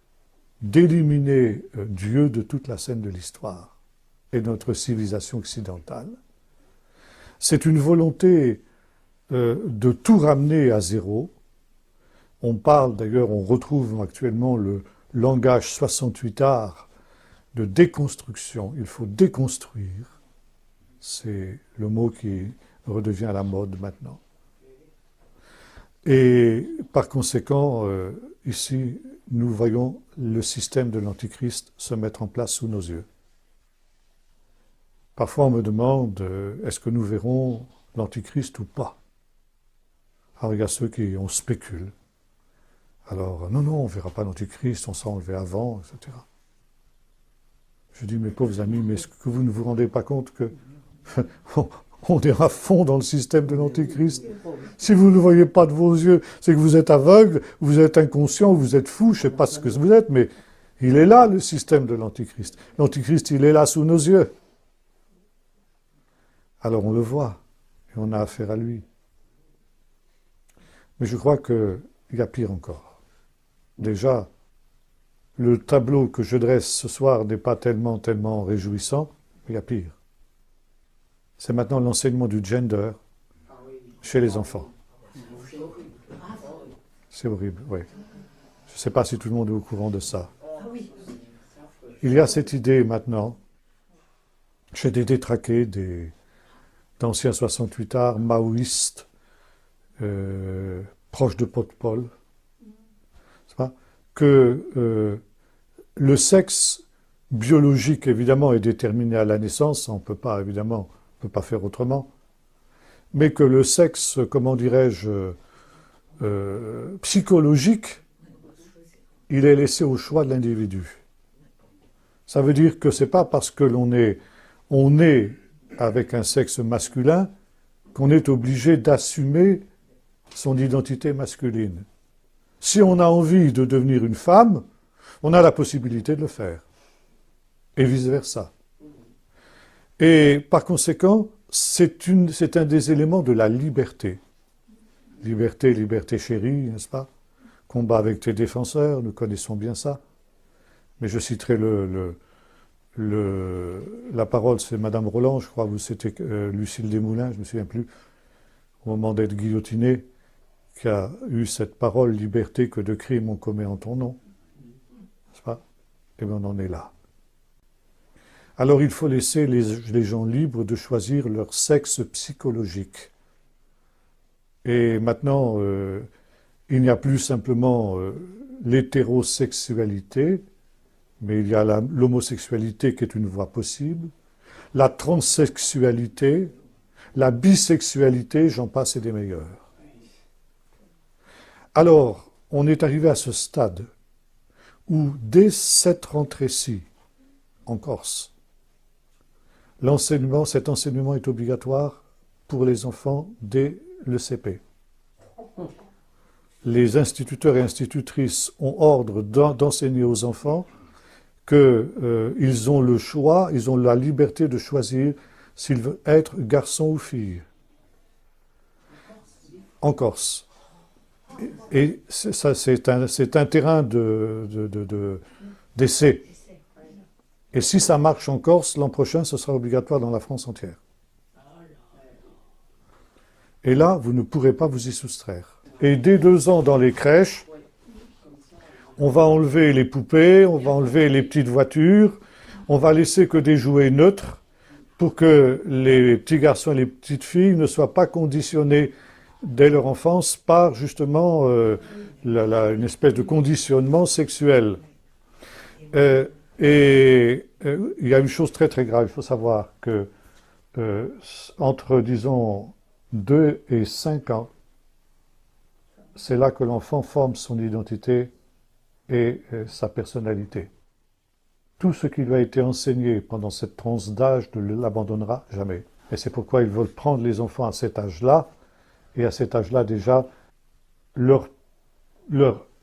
d'éliminer Dieu de toute la scène de l'histoire et de notre civilisation occidentale. C'est une volonté de tout ramener à zéro. On parle d'ailleurs, on retrouve actuellement le langage 68 art de déconstruction. Il faut déconstruire. C'est le mot qui redevient à la mode maintenant. Et par conséquent, ici, nous voyons le système de l'Antichrist se mettre en place sous nos yeux. Parfois, on me demande, est-ce que nous verrons l'Antichrist ou pas? Alors, il y a ceux qui on spécule. Alors, non, on ne verra pas l'Antichrist, on s'est enlevé avant, etc. Je dis, mes pauvres amis, mais est-ce que vous ne vous rendez pas compte que on est à fond dans le système de l'Antichrist? Si vous ne le voyez pas de vos yeux, c'est que vous êtes aveugle, vous êtes inconscient, vous êtes fou, je ne sais pas ce que vous êtes, mais il est là, le système de l'Antichrist. L'Antichrist, il est là sous nos yeux. Alors on le voit, et on a affaire à lui. Mais je crois qu'il y a pire encore. Déjà, le tableau que je dresse ce soir n'est pas tellement réjouissant, mais il y a pire. C'est maintenant l'enseignement du gender chez les enfants. C'est horrible, oui. Je ne sais pas si tout le monde est au courant de ça. Il y a cette idée maintenant, chez des détraqués, d'anciens 68 arts, maoïstes, proches de Pol, que le sexe biologique, évidemment, est déterminé à la naissance, on ne peut pas, évidemment, on ne peut pas faire autrement, mais que le sexe, comment dirais-je, psychologique, il est laissé au choix de l'individu. Ça veut dire que c'est pas parce que on est avec un sexe masculin qu'on est obligé d'assumer son identité masculine. Si on a envie de devenir une femme, on a la possibilité de le faire. Et vice-versa. Et par conséquent, c'est un des éléments de la liberté. Liberté chérie, n'est-ce pas? Combat avec tes défenseurs, nous connaissons bien ça. Mais je citerai la parole, c'est Madame Roland, je crois, ou c'était Lucille Desmoulins, je ne me souviens plus, au moment d'être guillotinée, qui a eu cette parole liberté que de crime on commet en ton nom. N'est-ce pas? Et bien on en est là. Alors il faut laisser les gens libres de choisir leur sexe psychologique. Et maintenant, il n'y a plus simplement l'hétérosexualité, mais il y a l'homosexualité qui est une voie possible, la transsexualité, la bisexualité, j'en passe et des meilleurs. Alors, on est arrivé à ce stade où, dès cette rentrée-ci, en Corse, cet enseignement est obligatoire pour les enfants dès le CP. Les instituteurs et institutrices ont ordre d'enseigner aux enfants qu'ils ont le choix, ils ont la liberté de choisir s'ils veulent être garçon ou fille. En Corse. Et ça, c'est un terrain d'essai. Et si ça marche en Corse, l'an prochain, ce sera obligatoire dans la France entière. Et là, vous ne pourrez pas vous y soustraire. Et dès 2 ans dans les crèches, on va enlever les poupées, on va enlever les petites voitures, on va laisser que des jouets neutres pour que les petits garçons et les petites filles ne soient pas conditionnés dès leur enfance par justement une espèce de conditionnement sexuel. Il y a une chose très très grave, il faut savoir que entre, disons, 2 et 5 ans, c'est là que l'enfant forme son identité et sa personnalité. Tout ce qui lui a été enseigné pendant cette tranche d'âge ne l'abandonnera jamais. Et c'est pourquoi ils veulent prendre les enfants à cet âge-là, et à cet âge-là déjà, leur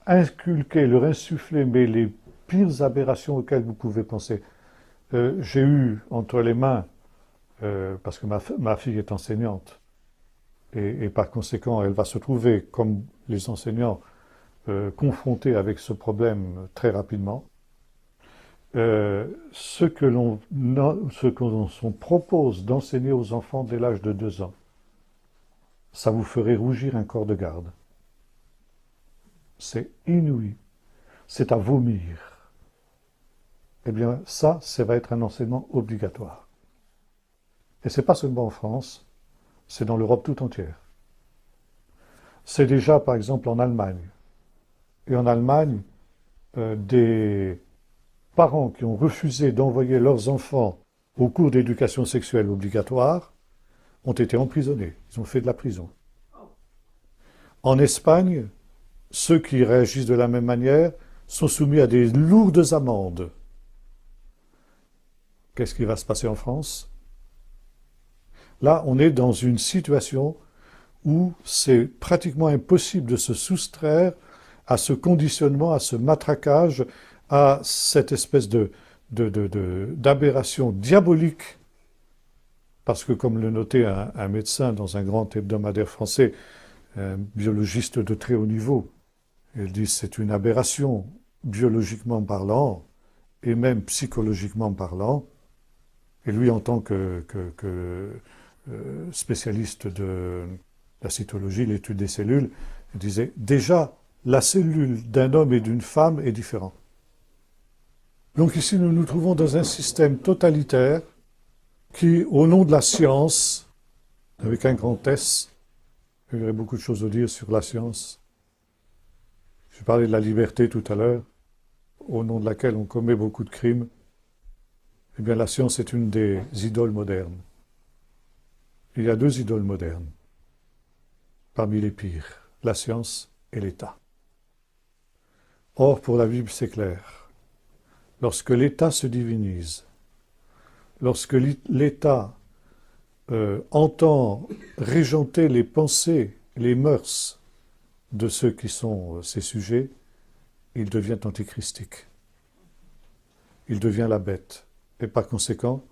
inculquer, leur insuffler, mais les pires aberrations auxquelles vous pouvez penser. J'ai eu entre les mains, parce que ma fille est enseignante, et par conséquent, elle va se trouver, comme les enseignants, confrontés avec ce problème très rapidement. Ce que l'on propose d'enseigner aux enfants dès l'âge de 2 ans, ça vous ferait rougir un corps de garde. C'est inouï. C'est à vomir. Eh bien, ça va être un enseignement obligatoire. Et c'est pas seulement en France, c'est dans l'Europe tout entière. C'est déjà, par exemple, en Allemagne. Et en Allemagne, des parents qui ont refusé d'envoyer leurs enfants au cours d'éducation sexuelle obligatoire ont été emprisonnés. Ils ont fait de la prison. En Espagne, ceux qui réagissent de la même manière sont soumis à des lourdes amendes. Qu'est-ce qui va se passer en France? Là, on est dans une situation où c'est pratiquement impossible de se soustraire à ce conditionnement, à ce matraquage, à cette espèce d'aberration diabolique. Parce que, comme le notait un médecin dans un grand hebdomadaire français, un biologiste de très haut niveau, il dit c'est une aberration biologiquement parlant et même psychologiquement parlant. Et lui, en tant que spécialiste de la cytologie, l'étude des cellules, il disait déjà la cellule d'un homme et d'une femme est différente. Donc ici, nous nous trouvons dans un système totalitaire qui, au nom de la science, avec un grand S, il y aurait beaucoup de choses à dire sur la science. Je parlais de la liberté tout à l'heure, au nom de laquelle on commet beaucoup de crimes. Eh bien, la science est une des idoles modernes. Il y a 2 idoles modernes, parmi les pires, la science et l'État. Or, pour la Bible, c'est clair. Lorsque l'État se divinise, lorsque l'État entend régenter les pensées, les mœurs de ceux qui sont ses sujets, il devient antichristique. Il devient la bête. Et par conséquent,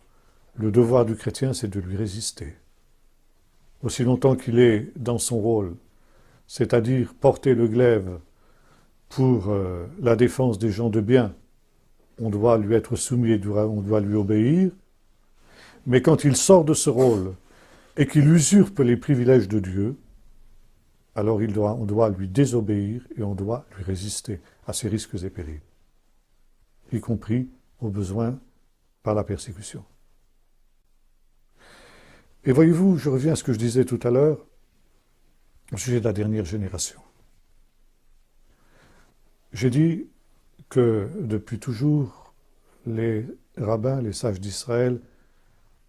le devoir du chrétien, c'est de lui résister. Aussi longtemps qu'il est dans son rôle, c'est-à-dire porter le glaive pour la défense des gens de bien, on doit lui être soumis et on doit lui obéir. Mais quand il sort de ce rôle et qu'il usurpe les privilèges de Dieu, alors on doit lui désobéir et on doit lui résister à ses risques et périls, y compris, au besoin, par la persécution. Et voyez-vous, je reviens à ce que je disais tout à l'heure, au sujet de la dernière génération. J'ai dit que depuis toujours, les rabbins, les sages d'Israël,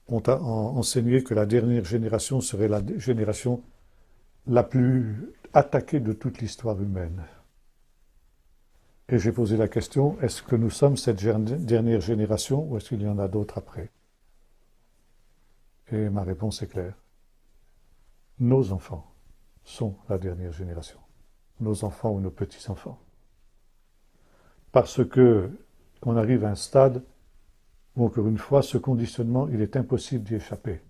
ont enseigné que la dernière génération serait la génération la plus attaquée de toute l'histoire humaine. Et j'ai posé la question, est-ce que nous sommes cette dernière génération ou est-ce qu'il y en a d'autres après? Et ma réponse est claire. Nos enfants sont la dernière génération. Nos enfants ou nos petits-enfants. Parce que on arrive à un stade où, encore une fois, ce conditionnement, il est impossible d'y échapper.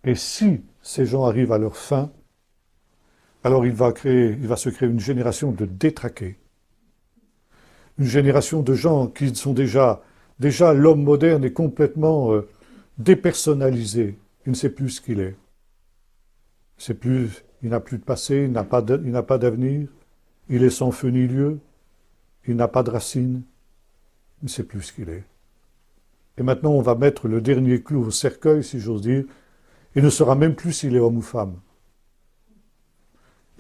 Et si ces gens arrivent à leur fin, alors il va se créer une génération de détraqués. Une génération de gens qui sont déjà l'homme moderne est complètement dépersonnalisé. Il ne sait plus ce qu'il est. Il n'a plus de passé, il n'a pas d'avenir, il est sans feu ni lieu, il n'a pas de racines, il ne sait plus ce qu'il est. Et maintenant, on va mettre le dernier clou au cercueil, si j'ose dire, il ne saura même plus s'il est homme ou femme.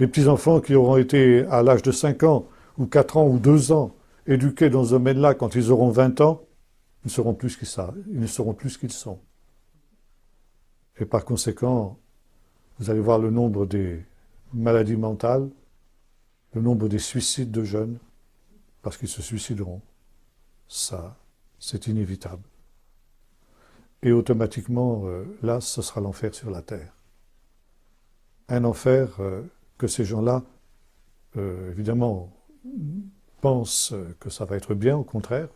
Les petits-enfants qui auront été à l'âge de 5 ans, ou 4 ans, ou 2 ans, éduqués dans ce domaine-là, quand ils auront 20 ans, ils ne sauront plus ce qu'ils savent, ils ne sauront plus ce qu'ils sont. Et par conséquent, vous allez voir le nombre des maladies mentales, le nombre des suicides de jeunes, parce qu'ils se suicideront. Ça, c'est inévitable. Et automatiquement, là, ce sera l'enfer sur la terre. Un enfer que ces gens-là, évidemment, pensent que ça va être bien, au contraire,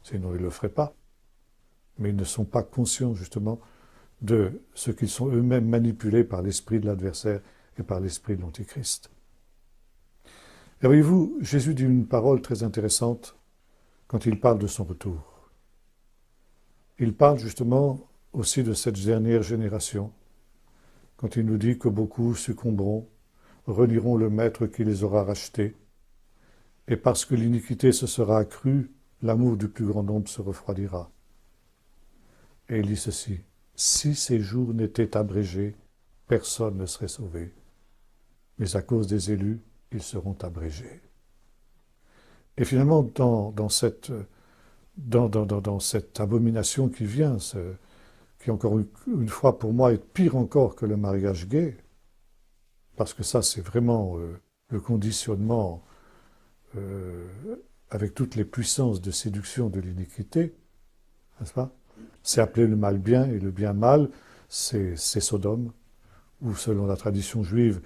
sinon ils ne le feraient pas. Mais ils ne sont pas conscients, justement, de ce qu'ils sont eux-mêmes manipulés par l'esprit de l'adversaire et par l'esprit de l'Antichrist. Et voyez-vous, Jésus dit une parole très intéressante quand il parle de son retour. Il parle justement aussi de cette dernière génération, quand il nous dit que beaucoup succomberont, renieront le maître qui les aura rachetés, et parce que l'iniquité se sera accrue, l'amour du plus grand nombre se refroidira. Et il dit ceci, si ces jours n'étaient abrégés, personne ne serait sauvé, mais à cause des élus, ils seront abrégés. Et finalement, dans cette abomination qui vient, qui encore une fois pour moi est pire encore que le mariage gay, parce que ça c'est vraiment le conditionnement avec toutes les puissances de séduction de l'iniquité, n'est-ce pas? C'est appeler le mal bien et le bien mal, c'est Sodome, où selon la tradition juive,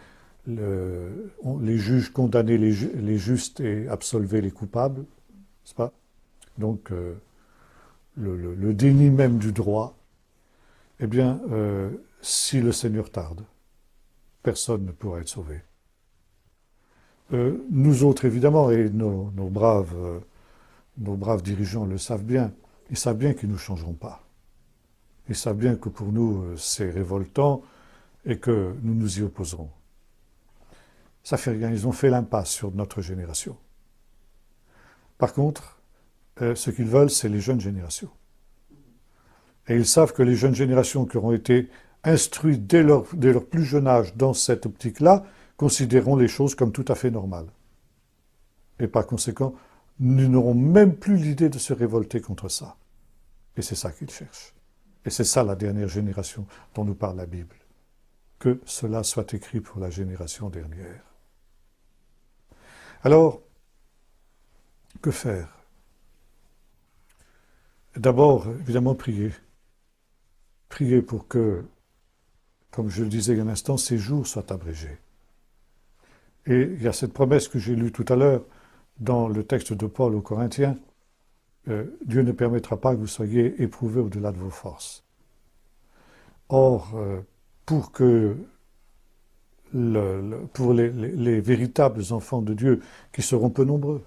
les juges condamnaient les justes et absolvaient les coupables, n'est-ce pas? Donc, le déni même du droit, eh bien, si le Seigneur tarde, personne ne pourra être sauvé. Nous autres, évidemment, et nos braves dirigeants le savent bien, ils savent bien qu'ils ne nous changeront pas. Ils savent bien que pour nous, c'est révoltant et que nous nous y opposerons. Ça fait rien, ils ont fait l'impasse sur notre génération. Par contre, ce qu'ils veulent, c'est les jeunes générations. Et ils savent que les jeunes générations qui auront été instruites dès leur plus jeune âge dans cette optique-là, considéreront les choses comme tout à fait normales. Et par conséquent, nous n'aurons même plus l'idée de se révolter contre ça. Et c'est ça qu'ils cherchent. Et c'est ça la dernière génération dont nous parle la Bible. Que cela soit écrit pour la génération dernière. Alors, que faire? D'abord, évidemment, prier. Prier pour que, comme je le disais il y a un instant, ces jours soient abrégés. Et il y a cette promesse que j'ai lue tout à l'heure dans le texte de Paul aux Corinthiens. Dieu ne permettra pas que vous soyez éprouvés au-delà de vos forces. Or, pour les véritables enfants de Dieu, qui seront peu nombreux,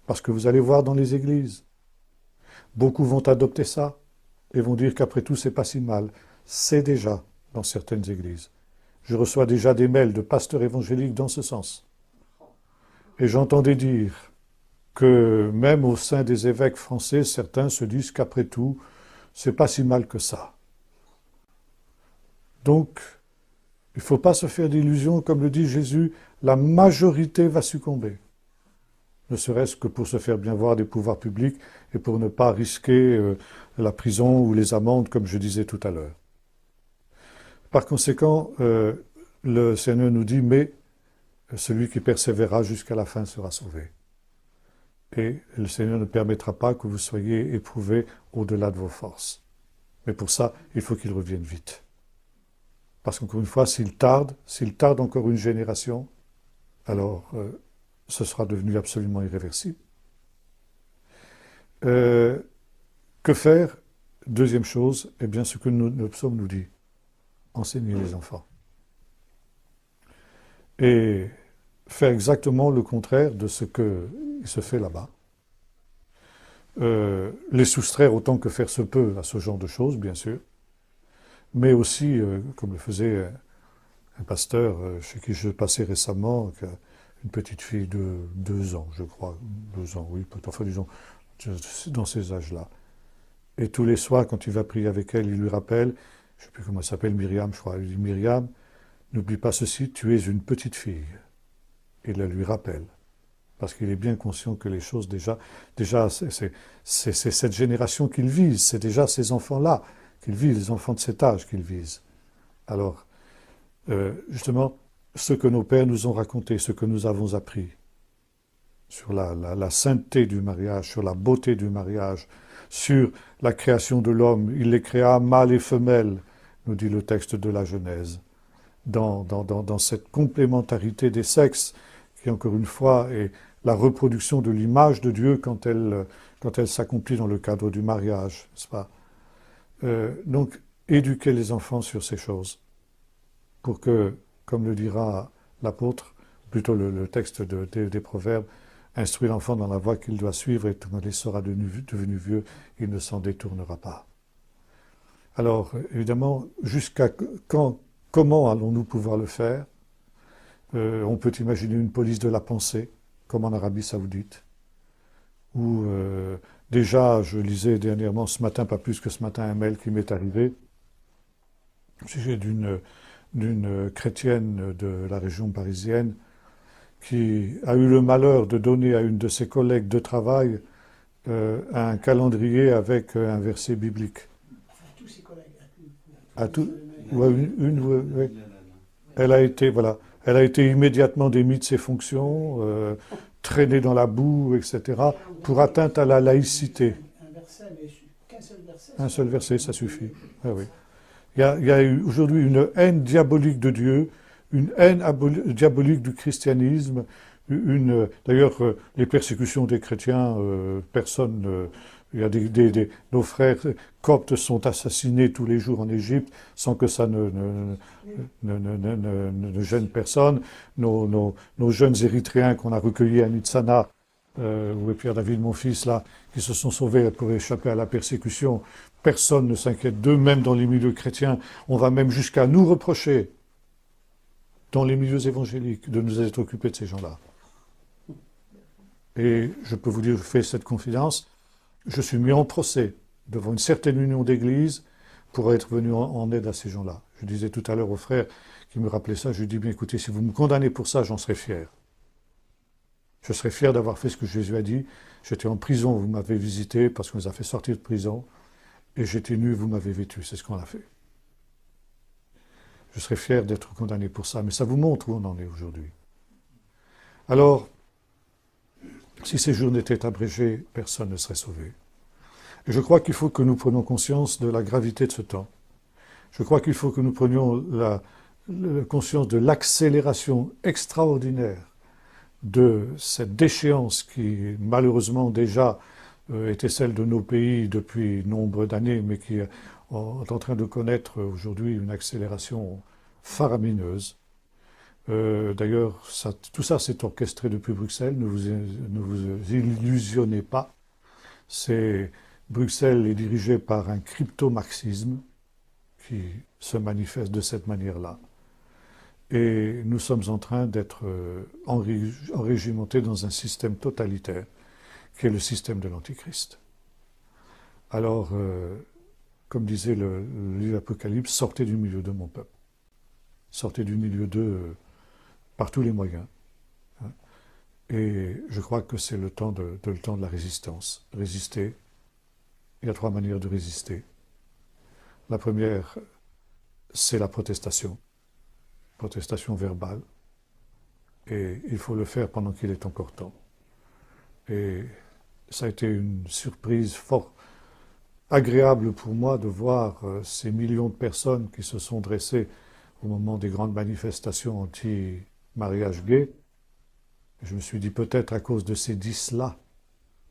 parce que vous allez voir dans les églises, beaucoup vont adopter ça et vont dire qu'après tout, c'est pas si mal. C'est déjà dans certaines églises. Je reçois déjà des mails de pasteurs évangéliques dans ce sens. Et j'entendais dire que même au sein des évêques français, certains se disent qu'après tout, c'est pas si mal que ça. Donc, il ne faut pas se faire d'illusions, comme le dit Jésus, la majorité va succomber. Ne serait-ce que pour se faire bien voir des pouvoirs publics et pour ne pas risquer la prison ou les amendes, comme je disais tout à l'heure. Par conséquent, le Seigneur nous dit, mais celui qui persévérera jusqu'à la fin sera sauvé. Et le Seigneur ne permettra pas que vous soyez éprouvés au-delà de vos forces. Mais pour ça, il faut qu'il revienne vite. Parce qu'encore une fois, s'il tarde encore une génération, alors ce sera devenu absolument irréversible. Que faire? Deuxième chose, eh bien ce que le psaume nous dit, enseigner les enfants. Et faire exactement le contraire de ce qu'il se fait là-bas. Les soustraire autant que faire se peut à ce genre de choses, bien sûr, mais aussi, comme le faisait un pasteur chez qui je passais récemment, une petite fille de 2 ans, je crois, 2 ans, oui, enfin disons, dans ces âges-là. Et tous les soirs, quand il va prier avec elle, il lui rappelle, je ne sais plus comment elle s'appelle, Myriam, je crois, il dit, Myriam, n'oublie pas ceci, tu es une petite fille. Et il la lui rappelle. Parce qu'il est bien conscient que les choses, déjà c'est cette génération qu'il vise, c'est déjà ces enfants-là qu'il vise, les enfants de cet âge qu'il vise. Alors, justement, ce que nos pères nous ont raconté, ce que nous avons appris, sur la sainteté du mariage, sur la beauté du mariage, sur la création de l'homme, il les créa mâle et femelle, nous dit le texte de la Genèse, dans cette complémentarité des sexes, qui encore une fois est la reproduction de l'image de Dieu quand elle s'accomplit dans le cadre du mariage, n'est-ce pas? Donc, éduquer les enfants sur ces choses, pour que, comme le dira l'apôtre, plutôt le texte des Proverbes, instruit l'enfant dans la voie qu'il doit suivre, et quand il sera devenu vieux, il ne s'en détournera pas. Alors, évidemment, jusqu'à quand, comment allons-nous pouvoir le faire? On peut imaginer une police de la pensée, comme en Arabie Saoudite, où déjà, je lisais dernièrement, ce matin, pas plus que ce matin, un mail qui m'est arrivé, au sujet d'une chrétienne de la région parisienne, qui a eu le malheur de donner à une de ses collègues de travail un calendrier avec un verset biblique. Tous ses collègues. À tout, ouais. Elle a été immédiatement démise de ses fonctions, traînée dans la boue, etc., pour atteinte à la laïcité. Un verset, mais qu'un seul verset. Un seul verset, ça suffit. Ah oui. Il y a aujourd'hui une haine diabolique de Dieu, une haine diabolique du christianisme, d'ailleurs, les persécutions des chrétiens, il y a nos frères coptes sont assassinés tous les jours en Égypte sans que ça ne gêne personne. Nos jeunes Érythréens qu'on a recueillis à Nitsana, où est Pierre David, mon fils, là, qui se sont sauvés pour échapper à la persécution, personne ne s'inquiète d'eux, même dans les milieux chrétiens. On va même jusqu'à nous reprocher, dans les milieux évangéliques, de nous être occupés de ces gens-là. Et je peux vous dire, je fais cette confidence, je suis mis en procès devant une certaine union d'église pour être venu en aide à ces gens-là. Je disais tout à l'heure aux frères qui me rappelaient ça, je lui dis, bien écoutez, si vous me condamnez pour ça, j'en serais fier. Je serais fier d'avoir fait ce que Jésus a dit. J'étais en prison, vous m'avez visité parce qu'on nous a fait sortir de prison. Et j'étais nu, vous m'avez vêtu. C'est ce qu'on a fait. Je serais fier d'être condamné pour ça. Mais ça vous montre où on en est aujourd'hui. Alors, si ces jours n'étaient abrégés, personne ne serait sauvé. Et je crois qu'il faut que nous prenions conscience de la gravité de ce temps. Je crois qu'il faut que nous prenions conscience de l'accélération extraordinaire de cette déchéance qui, malheureusement, déjà était celle de nos pays depuis nombre d'années, mais qui est en train de connaître aujourd'hui une accélération faramineuse. D'ailleurs, tout ça s'est orchestré depuis Bruxelles, ne vous illusionnez pas. Bruxelles est dirigée par un crypto-marxisme qui se manifeste de cette manière-là. Et nous sommes en train d'être enrégimentés dans un système totalitaire, qui est le système de l'Antichrist. Alors, comme disait le livre Apocalypse, sortez du milieu de mon peuple. Sortez du milieu d'eux par tous les moyens. Hein. Et je crois que c'est le temps de la résistance. Résister. Il y a 3 manières de résister. La première, c'est la protestation. Protestation verbale. Et il faut le faire pendant qu'il est encore temps. Et ça a été une surprise fort agréable pour moi de voir ces millions de personnes qui se sont dressées au moment des grandes manifestations anti-mariage gay. Je me suis dit peut-être à cause de ces 10-là,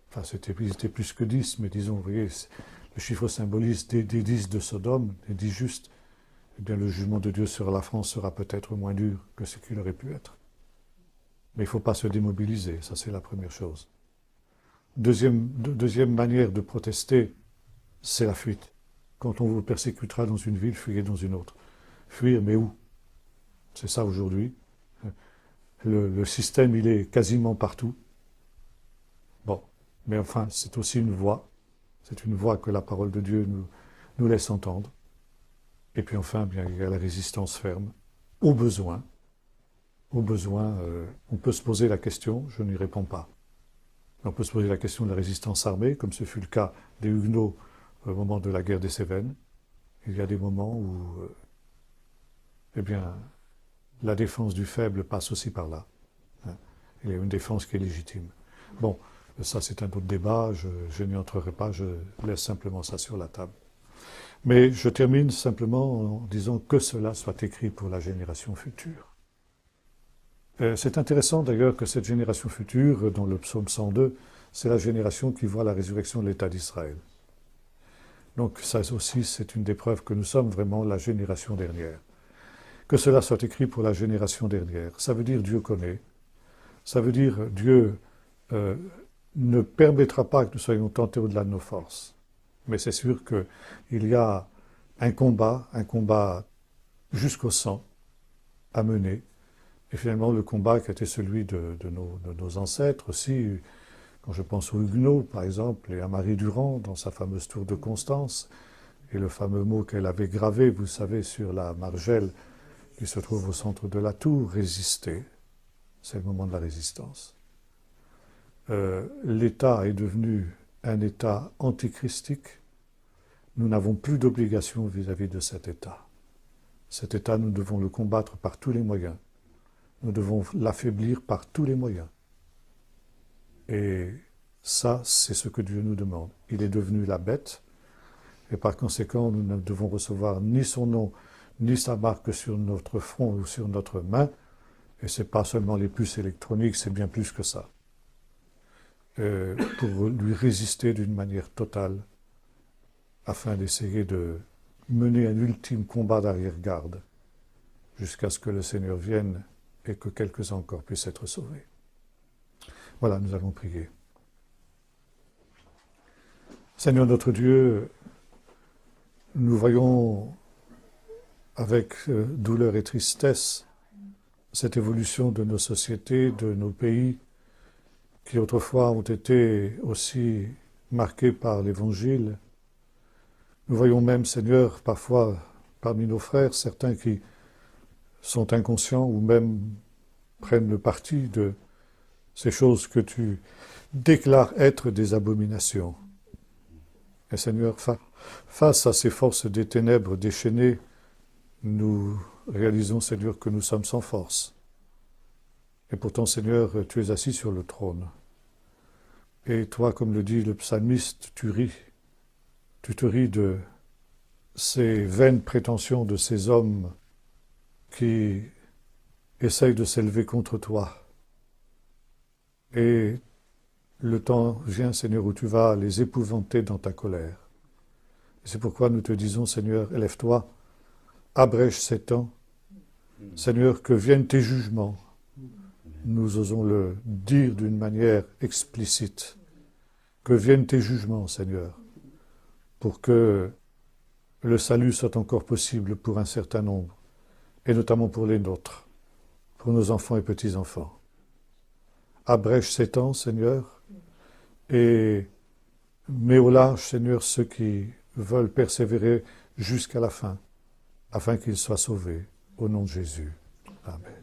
enfin c'était plus que 10, mais disons, vous voyez, le chiffre symbolise des 10 de Sodome, des 10 justes, eh bien le jugement de Dieu sur la France sera peut-être moins dur que ce qu'il aurait pu être. Mais il ne faut pas se démobiliser, ça c'est la première chose. Deuxième manière de protester, c'est la fuite. Quand on vous persécutera dans une ville, fuyez dans une autre. Fuir, mais où? C'est ça aujourd'hui. Le système, il est quasiment partout. Bon, mais enfin, c'est aussi une voix. C'est une voix que la parole de Dieu nous laisse entendre. Et puis enfin, bien, il y a la résistance ferme. Au besoin, on peut se poser la question, je n'y réponds pas. On peut se poser la question de la résistance armée, comme ce fut le cas des Huguenots au moment de la guerre des Cévennes. Il y a des moments où, eh bien, la défense du faible passe aussi par là. Hein. Il y a une défense qui est légitime. Bon, ça c'est un autre débat, je n'y entrerai pas, je laisse simplement ça sur la table. Mais je termine simplement en disant que cela soit écrit pour la génération future. C'est intéressant d'ailleurs que cette génération future, dans le psaume 102, c'est la génération qui voit la résurrection de l'État d'Israël. Donc ça aussi, c'est une des preuves que nous sommes vraiment la génération dernière. Que cela soit écrit pour la génération dernière, ça veut dire Dieu connaît. Ça veut dire Dieu ne permettra pas que nous soyons tentés au-delà de nos forces. Mais c'est sûr qu'il y a un combat jusqu'au sang à mener. Et finalement, le combat qui a été celui de nos ancêtres aussi, quand je pense aux Huguenots, par exemple, et à Marie Durand, dans sa fameuse tour de Constance, et le fameux mot qu'elle avait gravé, vous savez, sur la margelle qui se trouve au centre de la tour, résister. C'est le moment de la résistance. L'État est devenu un État antichristique. Nous n'avons plus d'obligation vis-à-vis de cet État. Cet État, nous devons le combattre par tous les moyens. Nous devons l'affaiblir par tous les moyens. Et ça, c'est ce que Dieu nous demande. Il est devenu la bête, et par conséquent, nous ne devons recevoir ni son nom, ni sa marque sur notre front ou sur notre main. Et ce n'est pas seulement les puces électroniques, c'est bien plus que ça. Pour lui résister d'une manière totale, afin d'essayer de mener un ultime combat d'arrière-garde, jusqu'à ce que le Seigneur vienne et que quelques-uns encore puissent être sauvés. Voilà, nous allons prier. Seigneur notre Dieu, nous voyons avec douleur et tristesse cette évolution de nos sociétés, de nos pays, qui autrefois ont été aussi marqués par l'Évangile. Nous voyons même, Seigneur, parfois parmi nos frères, certains qui sont inconscients ou même prennent le parti de ces choses que tu déclares être des abominations. Et Seigneur, face à ces forces des ténèbres déchaînées, nous réalisons, Seigneur, que nous sommes sans force. Et pourtant, Seigneur, tu es assis sur le trône. Et toi, comme le dit le psalmiste, tu ris. Tu te ris de ces vaines prétentions de ces hommes qui essayent de s'élever contre toi. Et le temps vient, Seigneur, où tu vas les épouvanter dans ta colère. Et c'est pourquoi nous te disons, Seigneur, élève-toi, abrège ces temps. Seigneur, que viennent tes jugements. Nous osons le dire d'une manière explicite. Que viennent tes jugements, Seigneur, pour que le salut soit encore possible pour un certain nombre, et notamment pour les nôtres, pour nos enfants et petits-enfants. Abrège ces temps, Seigneur, et mets au large, Seigneur, ceux qui veulent persévérer jusqu'à la fin, afin qu'ils soient sauvés. Au nom de Jésus. Amen.